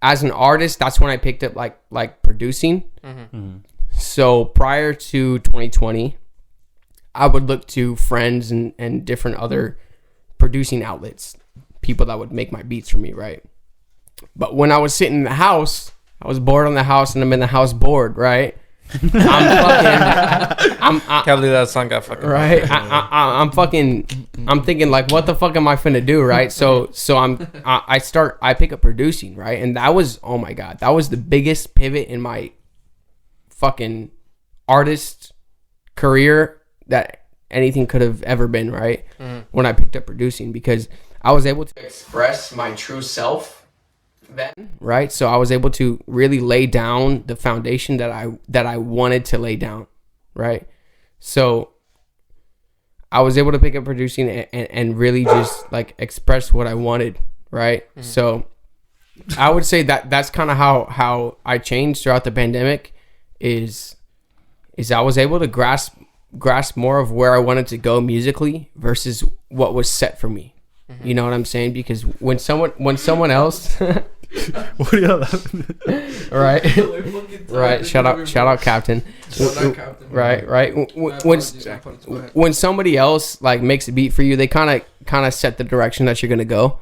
[SPEAKER 6] as an artist, that's when I picked up like producing. So prior to 2020, I would look to friends and different other producing outlets, people that would make my beats for me, right? But when I was sitting in the house, I was bored on the house, and I'm in the house bored, right?
[SPEAKER 1] Can't believe that song got fucking
[SPEAKER 6] right. I'm thinking like, what the fuck am I finna do, right? So I pick up producing, right? And that was, oh my god, that was the biggest pivot in my fucking artist career that anything could have ever been, right? When I picked up producing, because I was able to express my true self then, right? So I was able to really lay down the foundation that I wanted to lay down, right? So I was able to pick up producing and really just like express what I wanted, right? So I would say that that's kind of how I changed throughout the pandemic is I was able to grasp more of where I wanted to go musically versus what was set for me. You know what I'm saying? Because when someone else
[SPEAKER 4] What do you
[SPEAKER 6] right. Shout out Captain. Right. When somebody else like makes a beat for you, they kind of set the direction that you're gonna go.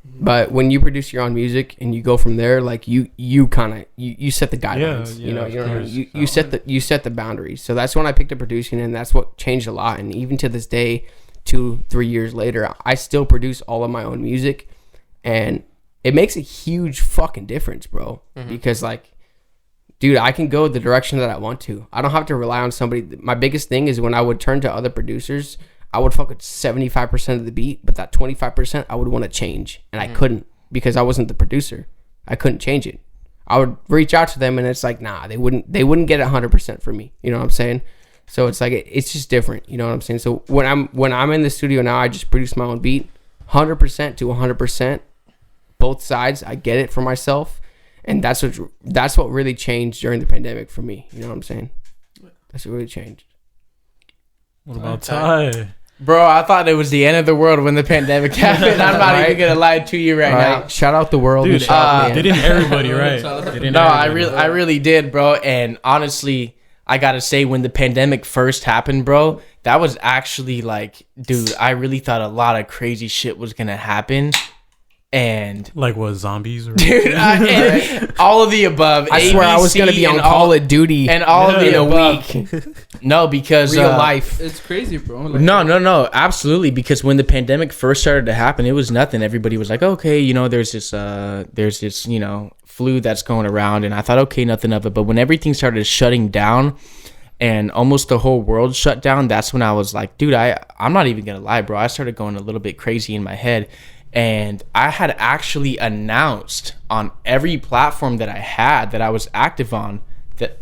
[SPEAKER 6] But when you produce your own music and you go from there, like you set the guidelines. You set the boundaries. So that's when I picked up producing, and that's what changed a lot. And even to this day, 2-3 years later, I still produce all of my own music, and it makes a huge fucking difference, bro. Because like, dude, I can go the direction that I want to. I don't have to rely on somebody. My biggest thing is when I would turn to other producers, I would fuck with 75% of the beat, but that 25% I would want to change, and I couldn't because I wasn't the producer. I couldn't change it. I would reach out to them, and it's like, nah, they wouldn't get 100% for me. You know what I'm saying? So it's like it's just different. You know what I'm saying? So when I'm in the studio now, I just produce my own beat, 100% to 100%. Both sides, I get it for myself, and that's what really changed during the pandemic for me. You know what I'm saying? That's what really changed.
[SPEAKER 4] What about Ty?
[SPEAKER 5] Bro, I thought it was the end of the world when the pandemic happened. I'm not even gonna lie to you right now.
[SPEAKER 6] Shout out the world.
[SPEAKER 4] Dude, didn't everybody, right?
[SPEAKER 5] I really did, bro. And honestly, I gotta say, when the pandemic first happened, bro, that was actually like, dude, I really thought a lot of crazy shit was gonna happen. And
[SPEAKER 4] like what, zombies? Or
[SPEAKER 5] dude, and all of the above.
[SPEAKER 6] I swear I was gonna be on Call of Duty
[SPEAKER 5] and all of the above.
[SPEAKER 6] Week.
[SPEAKER 5] No, because
[SPEAKER 6] real life.
[SPEAKER 7] It's crazy, bro. Like,
[SPEAKER 5] no, absolutely. Because when the pandemic first started to happen, it was nothing. Everybody was like, okay, there's this, flu that's going around, and I thought, okay, nothing of it. But when everything started shutting down, and almost the whole world shut down, that's when I was like, dude, I'm not even gonna lie, bro. I started going a little bit crazy in my head. And I had actually announced on every platform that I had that I was active on that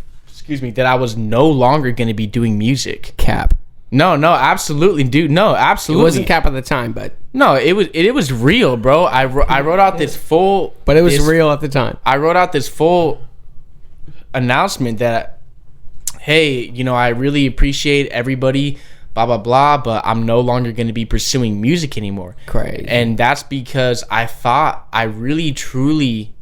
[SPEAKER 5] I was no longer going to be doing music.
[SPEAKER 6] Cap.
[SPEAKER 5] No, absolutely, dude. No, absolutely.
[SPEAKER 6] It wasn't cap at the time, but
[SPEAKER 5] no, it was real, bro. I wrote out this full,
[SPEAKER 6] but it was real at the time.
[SPEAKER 5] I wrote out this full announcement that, hey, I really appreciate everybody, blah blah blah, but I'm no longer going to be pursuing music anymore.
[SPEAKER 6] Crazy.
[SPEAKER 5] And that's because I really truly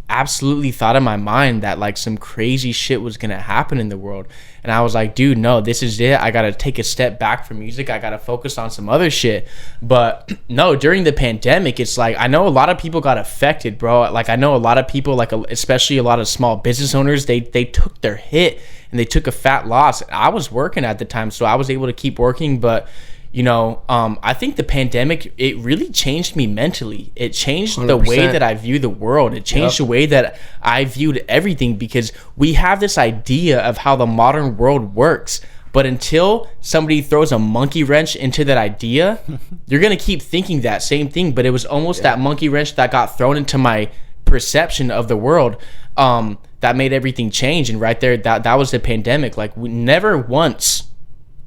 [SPEAKER 5] absolutely thought in my mind that like some crazy shit was going to happen in the world. And I was like, dude, no, this is it. I got to take a step back from music. I got to focus on some other shit. But no, during the pandemic, it's like, I know a lot of people got affected, bro. Like, I know a lot of people, like especially a lot of small business owners, they took their hit and they took a fat loss. I was working at the time, so I was able to keep working. But I think the pandemic, it really changed me mentally. It changed 100%. The way that I view the world. It changed the way that I viewed everything, because we have this idea of how the modern world works. But until somebody throws a monkey wrench into that idea, you're going to keep thinking that same thing. But it was almost that monkey wrench that got thrown into my perception of the world that made everything change. And right there, that was the pandemic. Like, we never once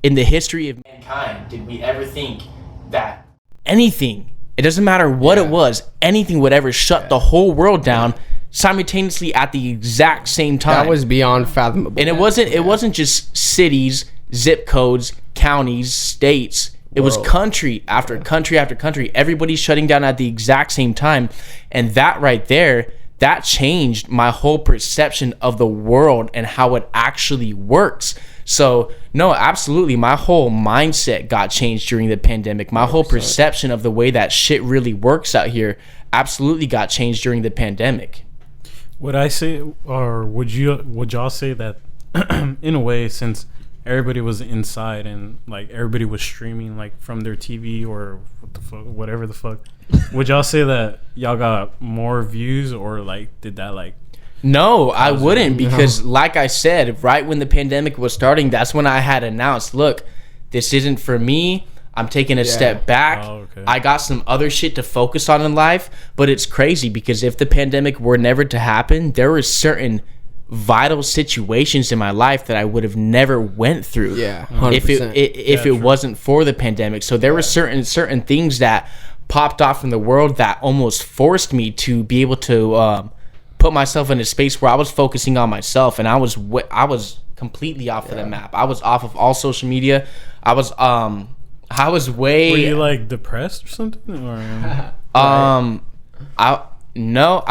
[SPEAKER 5] in the history of mankind did we ever think that anything, it doesn't matter what it was, anything would ever shut the whole world down simultaneously at the exact same time.
[SPEAKER 6] That was beyond fathomable.
[SPEAKER 5] And it wasn't just cities, zip codes, counties, states. It was country after country after country. Everybody's shutting down at the exact same time. And that right there, that changed my whole perception of the world and how it actually works. So, no, absolutely. My whole mindset got changed during the pandemic. My 100%. Whole perception of the way that shit really works out here absolutely got changed during the pandemic.
[SPEAKER 4] Would I say, or would y'all say that in a way, since everybody was inside and like everybody was streaming like from their TV or whatever the fuck, would y'all say that y'all got more views, or like did that like?
[SPEAKER 5] No, I wouldn't, because like I said, right when the pandemic was starting, that's when I had announced, look, this isn't for me. I'm taking a step back.
[SPEAKER 4] Oh, okay.
[SPEAKER 5] I got some other shit to focus on in life. But it's crazy because if the pandemic were never to happen, there were certain vital situations in my life that I would have never went through.
[SPEAKER 6] Yeah, 100%.
[SPEAKER 5] If it wasn't for the pandemic. So there were certain things that popped off from the world that almost forced me to be able to put myself in a space where I was focusing on myself, and I was completely off of the map. I was off of all social media. I was way.
[SPEAKER 4] Were you like depressed or something? Or
[SPEAKER 5] I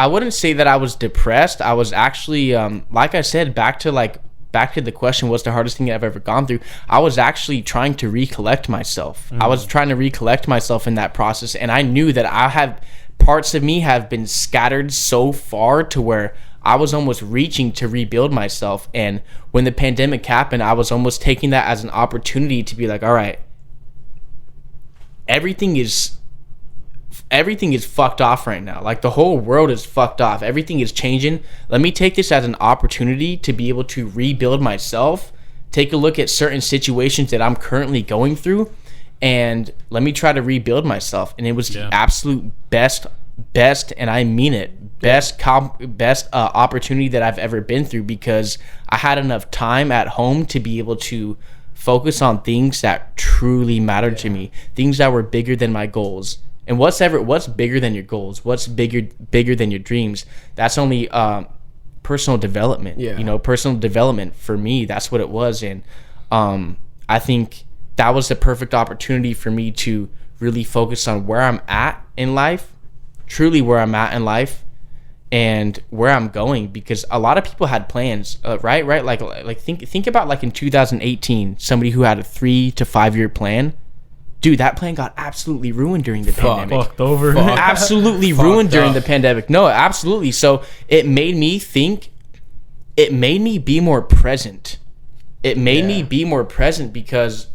[SPEAKER 5] wouldn't say that I was depressed. I was actually like I said, back to the question, what's the hardest thing I've ever gone through? I was actually trying to recollect myself. I was trying to recollect myself in that process, and I knew that parts of me have been scattered so far to where I was almost reaching to rebuild myself. And when the pandemic happened, I was almost taking that as an opportunity to be like, all right, everything is fucked off right now. Like, the whole world is fucked off. Everything is changing. Let me take this as an opportunity to be able to rebuild myself, take a look at certain situations that I'm currently going through, and let me try to rebuild myself. And it was the absolute best, and I mean it, best opportunity that I've ever been through, because I had enough time at home to be able to focus on things that truly mattered to me, things that were bigger than my goals. And what's bigger than your goals? What's bigger than your dreams? That's only personal development. Personal development for me, that's what it was. And I think that was the perfect opportunity for me to really focus on where I'm at in life, truly where I'm at in life, and where I'm going. Because a lot of people had plans, right? Like think about, like, in 2018, somebody who had a 3 to 5 year plan. Dude, that plan got absolutely ruined during the pandemic.
[SPEAKER 4] Fucked over.
[SPEAKER 5] Absolutely ruined during the pandemic. No, absolutely. So it made me think. It made me be more present. It made me be more present, because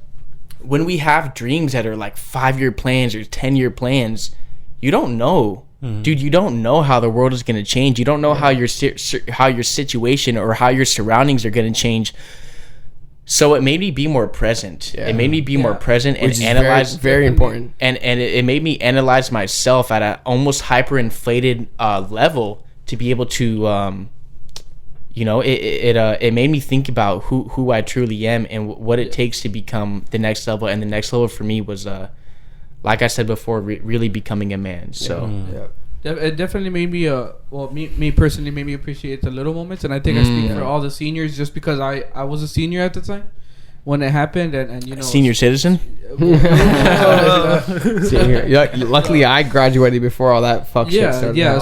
[SPEAKER 5] when we have dreams that are like 5-year plans or 10-year plans, you don't know. Dude, you don't know how the world is going to change. You don't know how your situation or how your surroundings are going to change. So it made me be more present. It made me be more present and analyze.
[SPEAKER 6] Very important.
[SPEAKER 5] And it made me analyze myself at an almost hyperinflated level to be able to, it made me think about who I truly am and what it takes to become the next level. And the next level for me was, like I said before, really becoming a man. So
[SPEAKER 7] it definitely made me me personally made me appreciate the little moments. And I think I speak for all the seniors, just because I was a senior at the time when it happened, and
[SPEAKER 5] senior citizen.
[SPEAKER 6] Luckily I graduated before all that fuck shit started.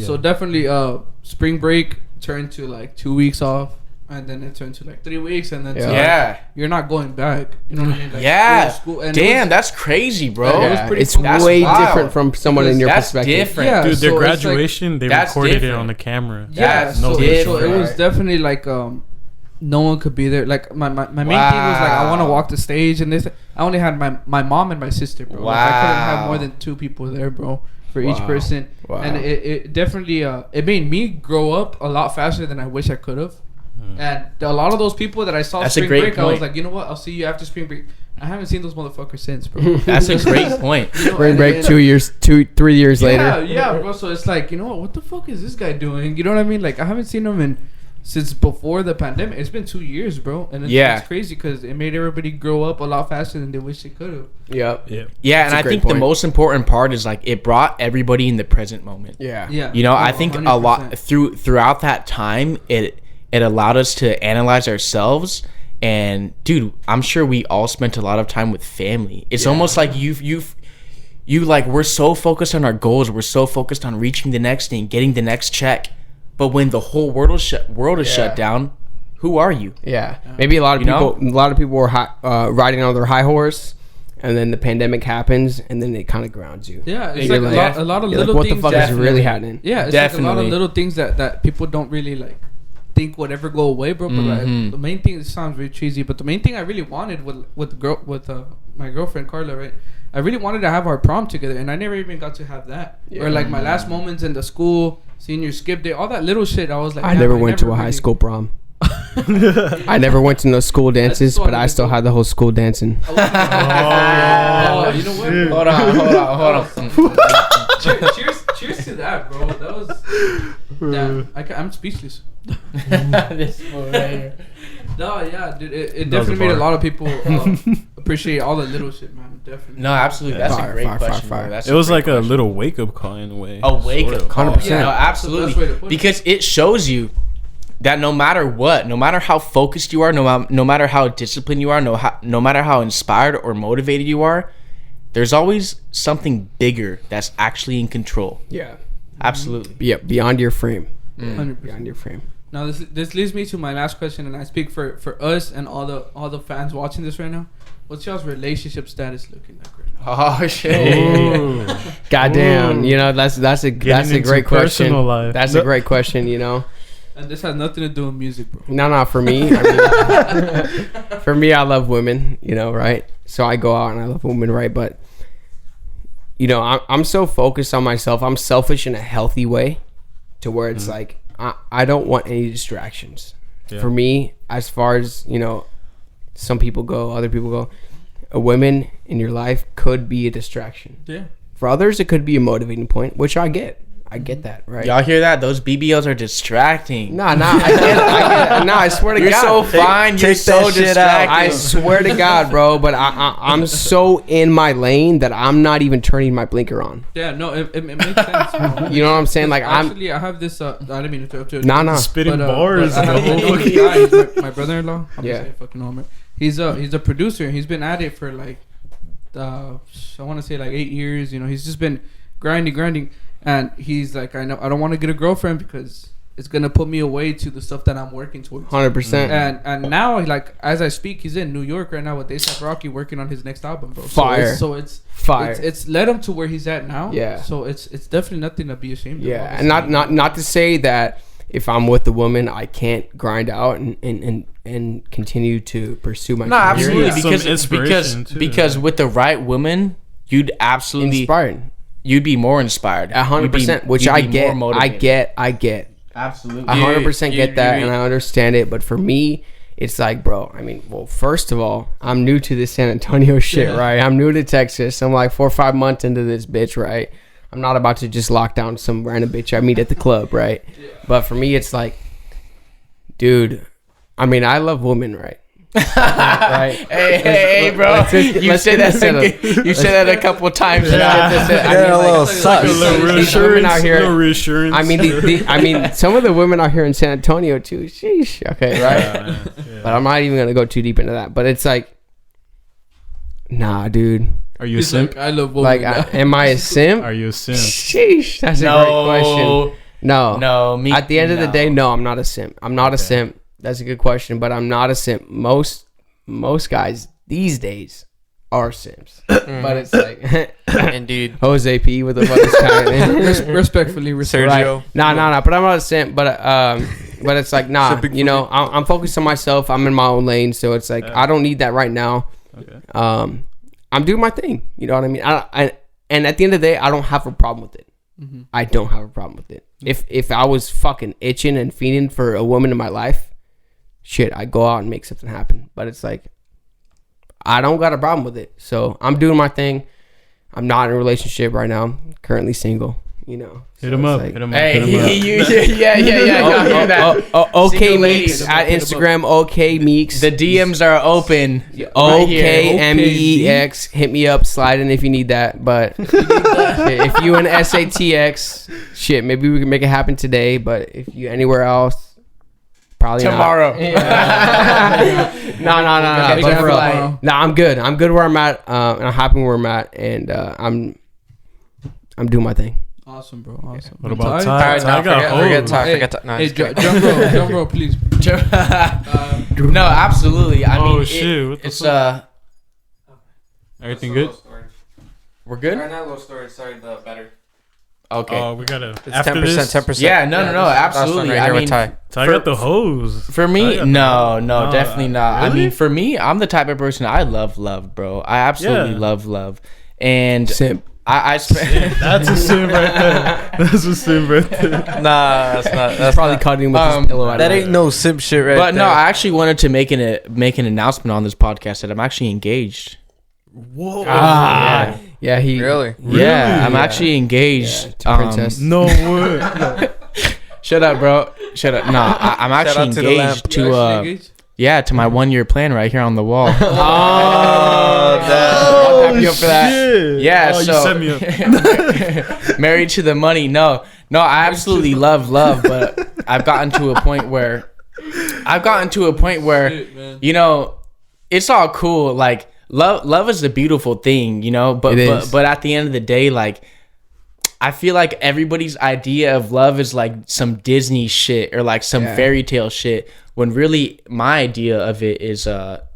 [SPEAKER 7] So definitely spring break turned to like 2 weeks off, and then it turned to like 3 weeks, and then you're not going back. You know what I mean? Like school, and
[SPEAKER 5] damn, that's crazy, bro.
[SPEAKER 6] It's way different from someone in your perspective.
[SPEAKER 5] Different.
[SPEAKER 4] Yeah, dude, their
[SPEAKER 7] so
[SPEAKER 4] graduation, they recorded it on the camera.
[SPEAKER 7] Yeah, so it was definitely like no one could be there. Like my main thing was like, I want to walk the stage, and this. I only had my mom and my sister, bro. Like, I couldn't have more than 2 people there, bro, for each person. And it definitely it made me grow up a lot faster than I wish I could have. And a lot of those people that I saw spring break, point. I was like, you know what? I'll see you after spring break. I haven't seen those motherfuckers since, bro.
[SPEAKER 5] That's a great point.
[SPEAKER 6] Spring break 3 years later.
[SPEAKER 7] Yeah, bro. So it's like, you know what the fuck is this guy doing? You know what I mean? Like, I haven't seen him since before the pandemic. It's been 2 years, bro. And it's crazy because it made everybody grow up a lot faster than they wish they could have.
[SPEAKER 5] Yeah, and I think the most important part is, like, it brought everybody in the present moment.
[SPEAKER 7] Yeah.
[SPEAKER 5] You know, I think 100%. A lot throughout that time, it allowed us to analyze ourselves. And dude, I'm sure we all spent a lot of time with family. It's almost like you like, we're so focused on our goals, we're so focused on reaching the next thing, getting the next check. But when the whole world is shut down, who are you?
[SPEAKER 6] Maybe a lot of people were riding on their high horse, and then the pandemic happens, and then it kind of grounds you.
[SPEAKER 7] Yeah, it's like a lot of little
[SPEAKER 6] like, what
[SPEAKER 7] things.
[SPEAKER 6] What the fuck is really happening?
[SPEAKER 7] Yeah, it's like a lot of little things that people don't really like think would ever go away, bro. But like, the main thing, it sounds very cheesy, but the main thing I really wanted with my girlfriend Carla, right? I really wanted to have our prom together, and I never even got to have that. Yeah. Or like my last moments in the school, senior skip day, all that little shit. I was like,
[SPEAKER 6] I never went to a high school prom. I never went to no school dances, but I still had the whole school dancing.
[SPEAKER 7] You know what?
[SPEAKER 5] Hold on.
[SPEAKER 7] Cheers to that, bro. That was. Damn, I'm speechless.
[SPEAKER 5] This boy right here.
[SPEAKER 7] No, yeah, dude. It definitely made a lot of people appreciate all the little shit, man. Definitely.
[SPEAKER 5] No, absolutely. That's a great question.
[SPEAKER 4] It was like a little wake up call in a way.
[SPEAKER 5] A wake up call.
[SPEAKER 6] 100%.
[SPEAKER 5] No, absolutely. Because it shows you that no matter what, no matter how focused you are, no matter how disciplined you are, no matter how inspired or motivated you are, there's always something bigger that's actually in control.
[SPEAKER 6] Yeah.
[SPEAKER 5] Absolutely.
[SPEAKER 6] Yeah, beyond your frame.
[SPEAKER 7] 100%.
[SPEAKER 6] Beyond your frame.
[SPEAKER 7] Now this leads me to my last question, and I speak for us and all the fans watching this right now. What's y'all's relationship status looking like right now?
[SPEAKER 5] Oh shit!
[SPEAKER 6] Goddamn, you know that's a great question.
[SPEAKER 4] Life.
[SPEAKER 6] That's a great question, you know.
[SPEAKER 7] And this has nothing to do with music, bro.
[SPEAKER 6] No, for me, for me, I love women, you know, right? So I go out and I love women, right? But you know, I'm so focused on myself. I'm selfish in a healthy way, to where it's like I don't want any distractions. Yeah. For me, as far as, you know, some people go, other people go, a woman in your life could be a distraction.
[SPEAKER 7] Yeah.
[SPEAKER 6] For others, it could be a motivating point, which I get. I get that, right?
[SPEAKER 5] Y'all hear that? Those BBLs are distracting.
[SPEAKER 6] Nah, I get it. Nah, I swear to
[SPEAKER 5] You're
[SPEAKER 6] God.
[SPEAKER 5] So fine. You're so distracting.
[SPEAKER 6] I swear to God, bro. But I'm so in my lane that I'm not even turning my blinker on.
[SPEAKER 7] Yeah, no, it makes sense. Bro.
[SPEAKER 6] You know what I'm saying? Like,
[SPEAKER 7] actually, I have this. I didn't mean to interrupt you.
[SPEAKER 6] Nah.
[SPEAKER 4] Spitting bars.
[SPEAKER 7] But I have this guy, he's my brother-in-law. I'm
[SPEAKER 6] yeah.
[SPEAKER 7] gonna say fucking Homer. He's a producer. He's been at it for like, I want to say like 8 years. You know, he's just been grinding. And he's like, I don't want to get a girlfriend because it's gonna put me away to the stuff that I'm working towards.
[SPEAKER 6] 100%.
[SPEAKER 7] And now, like, as I speak, he's in New York right now with A$AP Rocky working on his next album, bro.
[SPEAKER 6] Fire.
[SPEAKER 7] So it's
[SPEAKER 6] fire.
[SPEAKER 7] It's led him to where he's at now.
[SPEAKER 6] Yeah.
[SPEAKER 7] So it's definitely nothing to be ashamed of.
[SPEAKER 6] Yeah, and not to say that if I'm with a woman, I can't grind out and continue to pursue my career.
[SPEAKER 5] Absolutely, because with the right woman, you'd absolutely
[SPEAKER 6] inspired.
[SPEAKER 5] You'd be more inspired.
[SPEAKER 6] 100%, which I get. I get.
[SPEAKER 5] Absolutely.
[SPEAKER 6] 100% get that, and I understand it. But for me, it's like, bro, I mean, well, first of all, I'm new to this San Antonio shit, right? I'm new to Texas. I'm like 4 or 5 months into this bitch, right? I'm not about to just lock down some random bitch I meet at the club, right? But for me, it's like, dude, I mean, I love women, right?
[SPEAKER 5] Right. Hey, bro. You said that a couple times now.
[SPEAKER 6] Women out here. Reassurance. I mean, some of the women out here in San Antonio too. Sheesh. Okay, right. Yeah. But I'm not even gonna go too deep into that. But it's like, nah, dude.
[SPEAKER 4] Are you a simp?
[SPEAKER 7] Like, I love women.
[SPEAKER 6] Like, am I a simp?
[SPEAKER 4] Are you a simp?
[SPEAKER 6] Sheesh. That's a great question. No. At the end of the day, no, I'm not a simp. I'm not a simp. That's a good question, but I'm not a simp. Most guys these days are simps, but it's like,
[SPEAKER 1] indeed,
[SPEAKER 6] Jose P with the fucking kind.
[SPEAKER 7] Respectfully,
[SPEAKER 1] Sergio.
[SPEAKER 6] Right. Nah. But I'm not a simp. But it's like, nah. You know, I'm focused on myself. I'm in my own lane, so it's like I don't need that right now. Okay. I'm doing my thing. You know what I mean? And at the end of the day, I don't have a problem with it. Mm-hmm. I don't have a problem with it. If I was fucking itching and fiending for a woman in my life, shit, I go out and make something happen. But it's like, I don't got a problem with it. So I'm doing my thing. I'm not in a relationship right now. I'm currently single, you know.
[SPEAKER 4] Hit him up.
[SPEAKER 5] Hey, yeah. Hear that.
[SPEAKER 6] Okay, MEEX'S at Instagram. Okay, MEEX'S.
[SPEAKER 5] The DMs are open.
[SPEAKER 6] Okay, MEEX. Hit me up, slide in if you need that. But if you in SATX, shit, maybe we can make it happen today. But if you anywhere else, probably
[SPEAKER 5] tomorrow.
[SPEAKER 6] No. Nah, I'm good. I'm good where I'm at. And I'm happy where I'm at. And I'm doing my thing.
[SPEAKER 7] Awesome, bro. Awesome.
[SPEAKER 4] What about Ty?
[SPEAKER 1] Forget Ty.
[SPEAKER 7] Hey, drum roll, please.
[SPEAKER 5] No, absolutely. I mean,
[SPEAKER 4] shit.
[SPEAKER 5] It's
[SPEAKER 4] everything good?
[SPEAKER 5] We're good?
[SPEAKER 1] Not low storage. Sorry, the better.
[SPEAKER 5] Okay.
[SPEAKER 4] We gotta.
[SPEAKER 1] It's 10%.
[SPEAKER 5] Yeah, no. Absolutely.
[SPEAKER 1] Right
[SPEAKER 5] I mean,
[SPEAKER 4] Ty, I got the hose.
[SPEAKER 5] For me, no, definitely not.
[SPEAKER 4] Really?
[SPEAKER 5] I mean, for me, I'm the type of person I love love, bro. I absolutely love love, and
[SPEAKER 6] Simp.
[SPEAKER 5] I spend.
[SPEAKER 4] That's a sim right there. That's a sim right there.
[SPEAKER 1] Nah, that's not. That's
[SPEAKER 6] Probably cutting with his pillow.
[SPEAKER 1] that ain't no simp shit right
[SPEAKER 5] But
[SPEAKER 1] there.
[SPEAKER 5] no, I actually wanted to make an announcement on this podcast that I'm actually engaged.
[SPEAKER 4] Whoa.
[SPEAKER 6] Yeah, he
[SPEAKER 1] Really?
[SPEAKER 5] Yeah, I'm actually engaged.
[SPEAKER 6] to Princess.
[SPEAKER 4] No way.
[SPEAKER 5] Shut up, bro. Shut up. No, I'm actually
[SPEAKER 1] out to the lamp.
[SPEAKER 5] engaged
[SPEAKER 7] You
[SPEAKER 5] to
[SPEAKER 7] actually engaged?
[SPEAKER 5] yeah, to my 1 year plan right here on the wall.
[SPEAKER 1] Oh,
[SPEAKER 5] Happy up for that.
[SPEAKER 4] Shit.
[SPEAKER 5] Yeah,
[SPEAKER 4] Oh,
[SPEAKER 5] so
[SPEAKER 4] you set me up.
[SPEAKER 5] married to the money. No, I absolutely love love, but I've gotten to a point where
[SPEAKER 7] Shit, man.
[SPEAKER 5] you know, it's all cool. Like love is a beautiful thing, you know, but
[SPEAKER 6] It is.
[SPEAKER 5] but at the end of the day, like I feel like everybody's idea of love is like some Disney shit or like some fairy tale shit, when really my idea of it is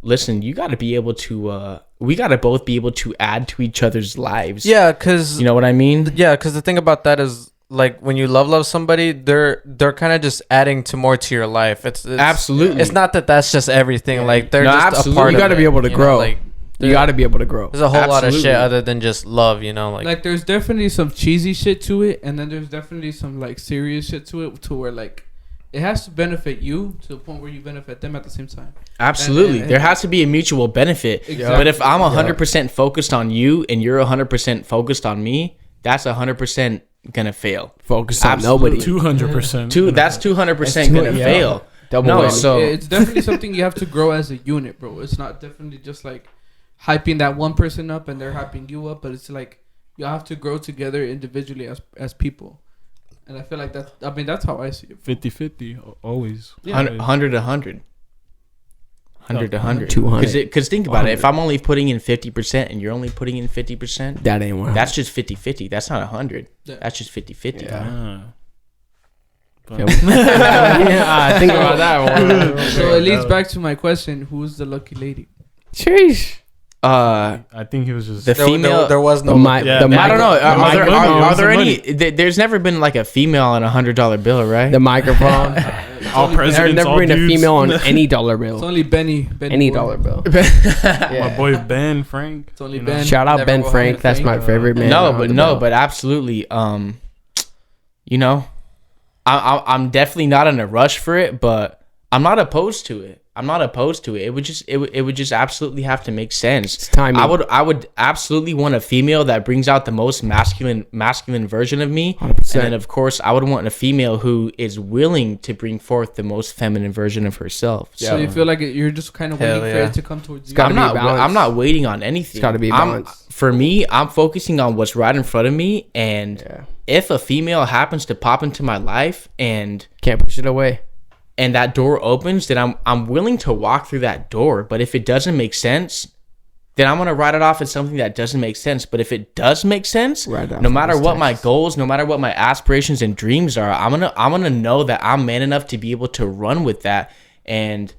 [SPEAKER 5] listen, you got to be able to we got to both be able to add to each other's lives.
[SPEAKER 1] Yeah, because
[SPEAKER 5] You know what I mean?
[SPEAKER 1] yeah, because the thing about that is, like, when you love somebody, they're kind of just adding to more to your life. It's
[SPEAKER 5] Absolutely.
[SPEAKER 1] It's not that that's just everything. Like, they're
[SPEAKER 5] No,
[SPEAKER 1] just
[SPEAKER 5] absolutely.
[SPEAKER 1] a part
[SPEAKER 6] You
[SPEAKER 1] of
[SPEAKER 6] got to
[SPEAKER 1] it,
[SPEAKER 6] be able to
[SPEAKER 1] you know,
[SPEAKER 6] grow.
[SPEAKER 1] like,
[SPEAKER 6] You got to be able to grow.
[SPEAKER 1] there's a whole lot of
[SPEAKER 5] Absolutely.
[SPEAKER 1] shit other than just love. You know,
[SPEAKER 7] Like there's definitely some cheesy shit to it, and then there's definitely some like serious shit to it, to where like it has to benefit you to the point where you benefit them at the same time.
[SPEAKER 5] Absolutely.
[SPEAKER 7] And-
[SPEAKER 5] There has to be a mutual benefit.
[SPEAKER 7] Exactly.
[SPEAKER 5] But if I'm 100% focused on you and you're 100% focused on me, that's 100% going to fail.
[SPEAKER 6] Focus on
[SPEAKER 5] Absolutely.
[SPEAKER 6] nobody.
[SPEAKER 5] 200%. That's 200% going to
[SPEAKER 6] yeah.
[SPEAKER 5] fail.
[SPEAKER 6] Double
[SPEAKER 5] No,
[SPEAKER 6] whammy.
[SPEAKER 5] so
[SPEAKER 7] It's definitely something you have to grow as a unit, bro. It's not definitely just like hyping that one person up and they're hyping you up, but it's like you have to grow together individually as people. And I feel like that. I mean, that's how I see it.
[SPEAKER 4] 50-50, always.
[SPEAKER 7] Yeah.
[SPEAKER 5] 100 to 100. 100 to 100.
[SPEAKER 6] 200.
[SPEAKER 5] Because think about it. If I'm only putting in 50% and you're only putting in 50%,
[SPEAKER 6] That ain't one.
[SPEAKER 5] that's just 50-50. That's not 100.
[SPEAKER 7] Yeah.
[SPEAKER 5] That's just 50-50.
[SPEAKER 6] Yeah.
[SPEAKER 4] Ah.
[SPEAKER 6] yeah, think about that one.
[SPEAKER 7] So it leads back to my question: who's the lucky lady?
[SPEAKER 6] Sheesh.
[SPEAKER 4] I think he was just.
[SPEAKER 5] The female.
[SPEAKER 1] there was no.
[SPEAKER 6] The mi-
[SPEAKER 4] Yeah,
[SPEAKER 6] the
[SPEAKER 4] man.
[SPEAKER 5] I don't know.
[SPEAKER 6] the
[SPEAKER 5] Are there,
[SPEAKER 6] microphone.
[SPEAKER 5] are there
[SPEAKER 4] Money.
[SPEAKER 5] any? There's never been like a female on $100 bill, right?
[SPEAKER 6] The microphone.
[SPEAKER 4] all
[SPEAKER 6] There's
[SPEAKER 4] presidents,
[SPEAKER 6] never
[SPEAKER 4] all
[SPEAKER 6] been a
[SPEAKER 4] dudes.
[SPEAKER 6] female on any dollar
[SPEAKER 7] It's
[SPEAKER 6] bill.
[SPEAKER 7] only Benny.
[SPEAKER 6] Any
[SPEAKER 7] Boy.
[SPEAKER 6] dollar bill.
[SPEAKER 4] My boy Ben Frank.
[SPEAKER 7] It's only
[SPEAKER 4] you know.
[SPEAKER 7] Ben.
[SPEAKER 6] Shout out
[SPEAKER 7] Never
[SPEAKER 6] Ben
[SPEAKER 7] will
[SPEAKER 6] Frank.
[SPEAKER 7] have
[SPEAKER 6] That's
[SPEAKER 7] a
[SPEAKER 6] my
[SPEAKER 7] thing.
[SPEAKER 6] favorite man.
[SPEAKER 5] no,
[SPEAKER 6] on
[SPEAKER 5] but
[SPEAKER 6] the
[SPEAKER 5] no,
[SPEAKER 6] bill.
[SPEAKER 5] but absolutely. You know, I'm definitely not in a rush for it, but I'm not opposed to it. It would just absolutely have to make sense.
[SPEAKER 6] It's timing.
[SPEAKER 5] I would absolutely want a female that brings out the most masculine version of me,
[SPEAKER 6] 100%.
[SPEAKER 5] and then of course I would want a female who is willing to bring forth the most feminine version of herself.
[SPEAKER 7] So you feel like you're just kind of
[SPEAKER 1] Hell
[SPEAKER 7] waiting for
[SPEAKER 1] yeah.
[SPEAKER 7] it to come towards you.
[SPEAKER 6] gotta be a balance.
[SPEAKER 5] I'm not waiting on anything.
[SPEAKER 6] It's gotta be a balance.
[SPEAKER 5] For me, I'm focusing on what's right in front of me, and
[SPEAKER 6] Yeah.
[SPEAKER 5] if a female happens to pop into my life and
[SPEAKER 6] Can't push it away.
[SPEAKER 5] that door opens, then I'm willing to walk through that door. But if it doesn't make sense, then I'm gonna write it off as something that doesn't make sense. But if it does make sense,
[SPEAKER 6] Write it off
[SPEAKER 5] no matter
[SPEAKER 6] as
[SPEAKER 5] what my
[SPEAKER 6] text.
[SPEAKER 5] goals, no matter what my aspirations and dreams are, I'm gonna know that I'm man enough to be able to run with that. And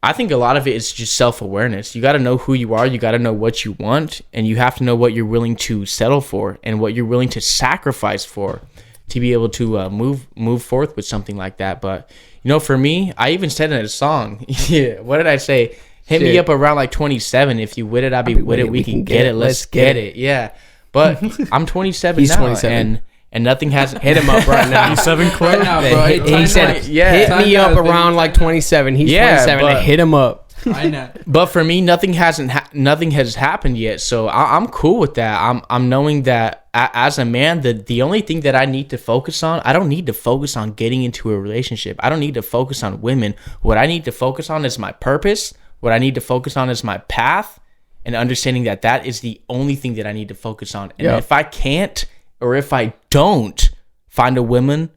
[SPEAKER 5] I think a lot of it is just self-awareness. You got to know who you are. You got to know what you want, and you have to know what you're willing to settle for and what you're willing to sacrifice for to be able to move forth with something like that. But you know, for me, I even said in a song, yeah, what did I say? Hit me
[SPEAKER 6] Shit.
[SPEAKER 5] up around like 27. If you with it, I'll be with it. We can get it. Let's get it. Yeah. But I'm 27
[SPEAKER 6] He's
[SPEAKER 5] now,
[SPEAKER 6] 27.
[SPEAKER 5] and nothing has
[SPEAKER 6] Hit him up right now.
[SPEAKER 4] 27 club.
[SPEAKER 7] Right now, bro.
[SPEAKER 6] He, he said,
[SPEAKER 5] Yeah.
[SPEAKER 6] hit me
[SPEAKER 7] Time
[SPEAKER 6] up
[SPEAKER 7] now, baby.
[SPEAKER 6] around like 27. He's
[SPEAKER 5] Yeah,
[SPEAKER 6] 27.
[SPEAKER 5] but-
[SPEAKER 6] Hit him up.
[SPEAKER 7] I know.
[SPEAKER 5] But for me, nothing has happened yet, so I'm cool with that. I'm knowing that as a man, the only thing that I need to focus on, I don't need to focus on getting into a relationship. I don't need to focus on women. What I need to focus on is my purpose. What I need to focus on is my path, and understanding that that is the only thing that I need to focus on. And
[SPEAKER 6] Yeah.
[SPEAKER 5] if I can't, or if I don't find a woman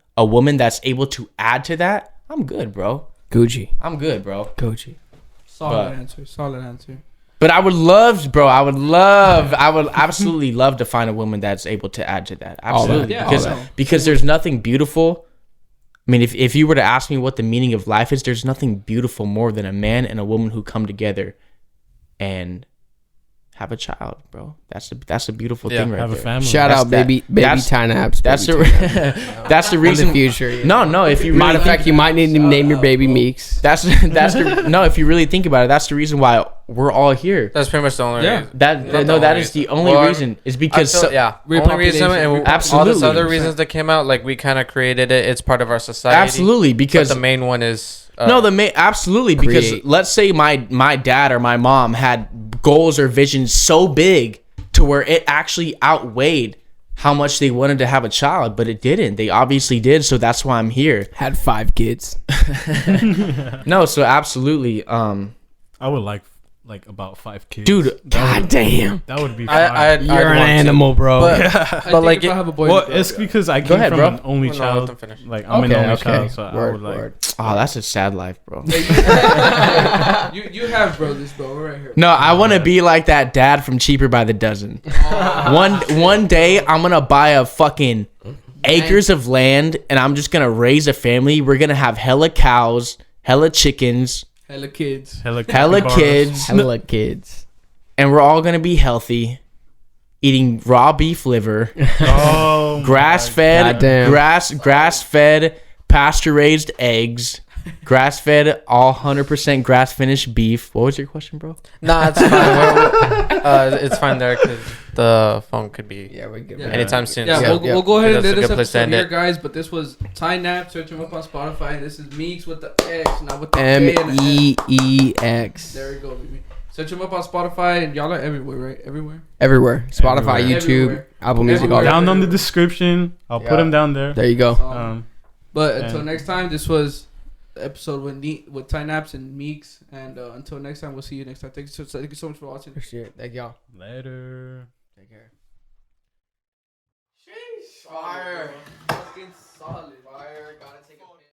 [SPEAKER 5] that's able to add to that, I'm good, bro.
[SPEAKER 6] Gucci.
[SPEAKER 5] I'm good, bro.
[SPEAKER 6] Gucci.
[SPEAKER 7] Solid
[SPEAKER 5] But-
[SPEAKER 7] answer. Solid answer.
[SPEAKER 5] But I would love, bro. I would absolutely love to find a woman that's able to add to that. Absolutely,
[SPEAKER 7] Yeah,
[SPEAKER 5] because
[SPEAKER 7] all that.
[SPEAKER 5] because there's nothing beautiful. I mean, if you were to ask me what the meaning of life is, there's nothing beautiful more than a man and a woman who come together and have a child, bro. That's a beautiful
[SPEAKER 1] Yeah.
[SPEAKER 5] thing right
[SPEAKER 4] Have a
[SPEAKER 5] there.
[SPEAKER 4] family.
[SPEAKER 6] Shout
[SPEAKER 5] That's
[SPEAKER 6] out, baby
[SPEAKER 5] that's-
[SPEAKER 6] Ty Naps.
[SPEAKER 5] That's the that's the
[SPEAKER 6] In
[SPEAKER 5] reason.
[SPEAKER 6] the future. Yeah.
[SPEAKER 5] No, if you
[SPEAKER 6] Matter
[SPEAKER 5] really
[SPEAKER 6] of fact, you might need to name your baby Meeks.
[SPEAKER 5] that's the no. If you really think about it, that's the reason why we're all here.
[SPEAKER 1] That's pretty much the only reason.
[SPEAKER 5] That is the only reason. Is because only
[SPEAKER 1] reason, and
[SPEAKER 5] Absolutely.
[SPEAKER 1] all those other reasons that came out, like we kind of created it. It's part of our society.
[SPEAKER 5] absolutely because
[SPEAKER 1] But the main one is
[SPEAKER 5] absolutely because
[SPEAKER 6] Create.
[SPEAKER 5] let's say my dad or my mom had goals or visions so big to where it actually outweighed how much they wanted to have a child, but it didn't. They obviously did, so that's why I'm here.
[SPEAKER 6] Had 5 kids.
[SPEAKER 5] No, so absolutely,
[SPEAKER 4] I would like about 5 kids.
[SPEAKER 5] dude.
[SPEAKER 6] God damn.
[SPEAKER 4] That would be
[SPEAKER 1] I'd
[SPEAKER 6] You're an
[SPEAKER 1] want to.
[SPEAKER 6] animal, bro.
[SPEAKER 1] But like,
[SPEAKER 7] if I have a boy,
[SPEAKER 4] well, it's because I came
[SPEAKER 5] ahead,
[SPEAKER 4] from
[SPEAKER 5] bro.
[SPEAKER 4] an only
[SPEAKER 1] Well, no, let
[SPEAKER 4] child.
[SPEAKER 1] them finish.
[SPEAKER 4] Like I'm an only child, so I
[SPEAKER 6] Word,
[SPEAKER 4] would like.
[SPEAKER 6] word.
[SPEAKER 5] Oh, that's a sad life, bro.
[SPEAKER 7] you have brothers, bro. We're right here.
[SPEAKER 5] No, I want to be like that dad from Cheaper by the Dozen. One day, I'm gonna buy a fucking acres of land, and I'm just gonna raise a family. We're gonna have hella cows, hella chickens,
[SPEAKER 7] Hella kids.
[SPEAKER 5] hella
[SPEAKER 4] capybaras.
[SPEAKER 5] kids,
[SPEAKER 6] Hella kids.
[SPEAKER 5] and we're all gonna be healthy, eating raw beef liver,
[SPEAKER 4] Oh,
[SPEAKER 5] grass fed,
[SPEAKER 6] Goddamn.
[SPEAKER 5] grass fed, pasture raised eggs. Grass fed, all 100% grass finished beef. What was your question, bro?
[SPEAKER 1] nah, it's fine. It's fine there because the phone could be
[SPEAKER 6] Yeah, we get
[SPEAKER 1] anytime soon.
[SPEAKER 7] Yeah,
[SPEAKER 1] so.
[SPEAKER 7] we'll go ahead and
[SPEAKER 1] That's
[SPEAKER 7] do
[SPEAKER 1] a
[SPEAKER 7] this
[SPEAKER 1] good place to
[SPEAKER 7] episode
[SPEAKER 1] end
[SPEAKER 7] here,
[SPEAKER 1] it.
[SPEAKER 7] guys. But this was Ty Nap. Search him up on Spotify. This is Meeks with the X, not with the K and the N.
[SPEAKER 6] MEEX.
[SPEAKER 7] There we go, baby. Search him up on Spotify, and y'all are everywhere, right? Everywhere.
[SPEAKER 6] Everywhere. Spotify,
[SPEAKER 4] Everywhere.
[SPEAKER 6] YouTube,
[SPEAKER 7] Everywhere.
[SPEAKER 6] Apple Music, all
[SPEAKER 7] Everywhere.
[SPEAKER 6] that.
[SPEAKER 4] Down on the description. I'll put them down there.
[SPEAKER 6] There you go.
[SPEAKER 7] But until
[SPEAKER 4] and-
[SPEAKER 7] next time, this was the episode with Ty Naps and Meeks. And until next time, we'll see you next time. Thank you so much for watching.
[SPEAKER 6] Appreciate it. Thank y'all.
[SPEAKER 4] Later.
[SPEAKER 6] Take care.
[SPEAKER 7] Sheesh. Fire. Fucking solid.
[SPEAKER 6] Fire. Gotta take a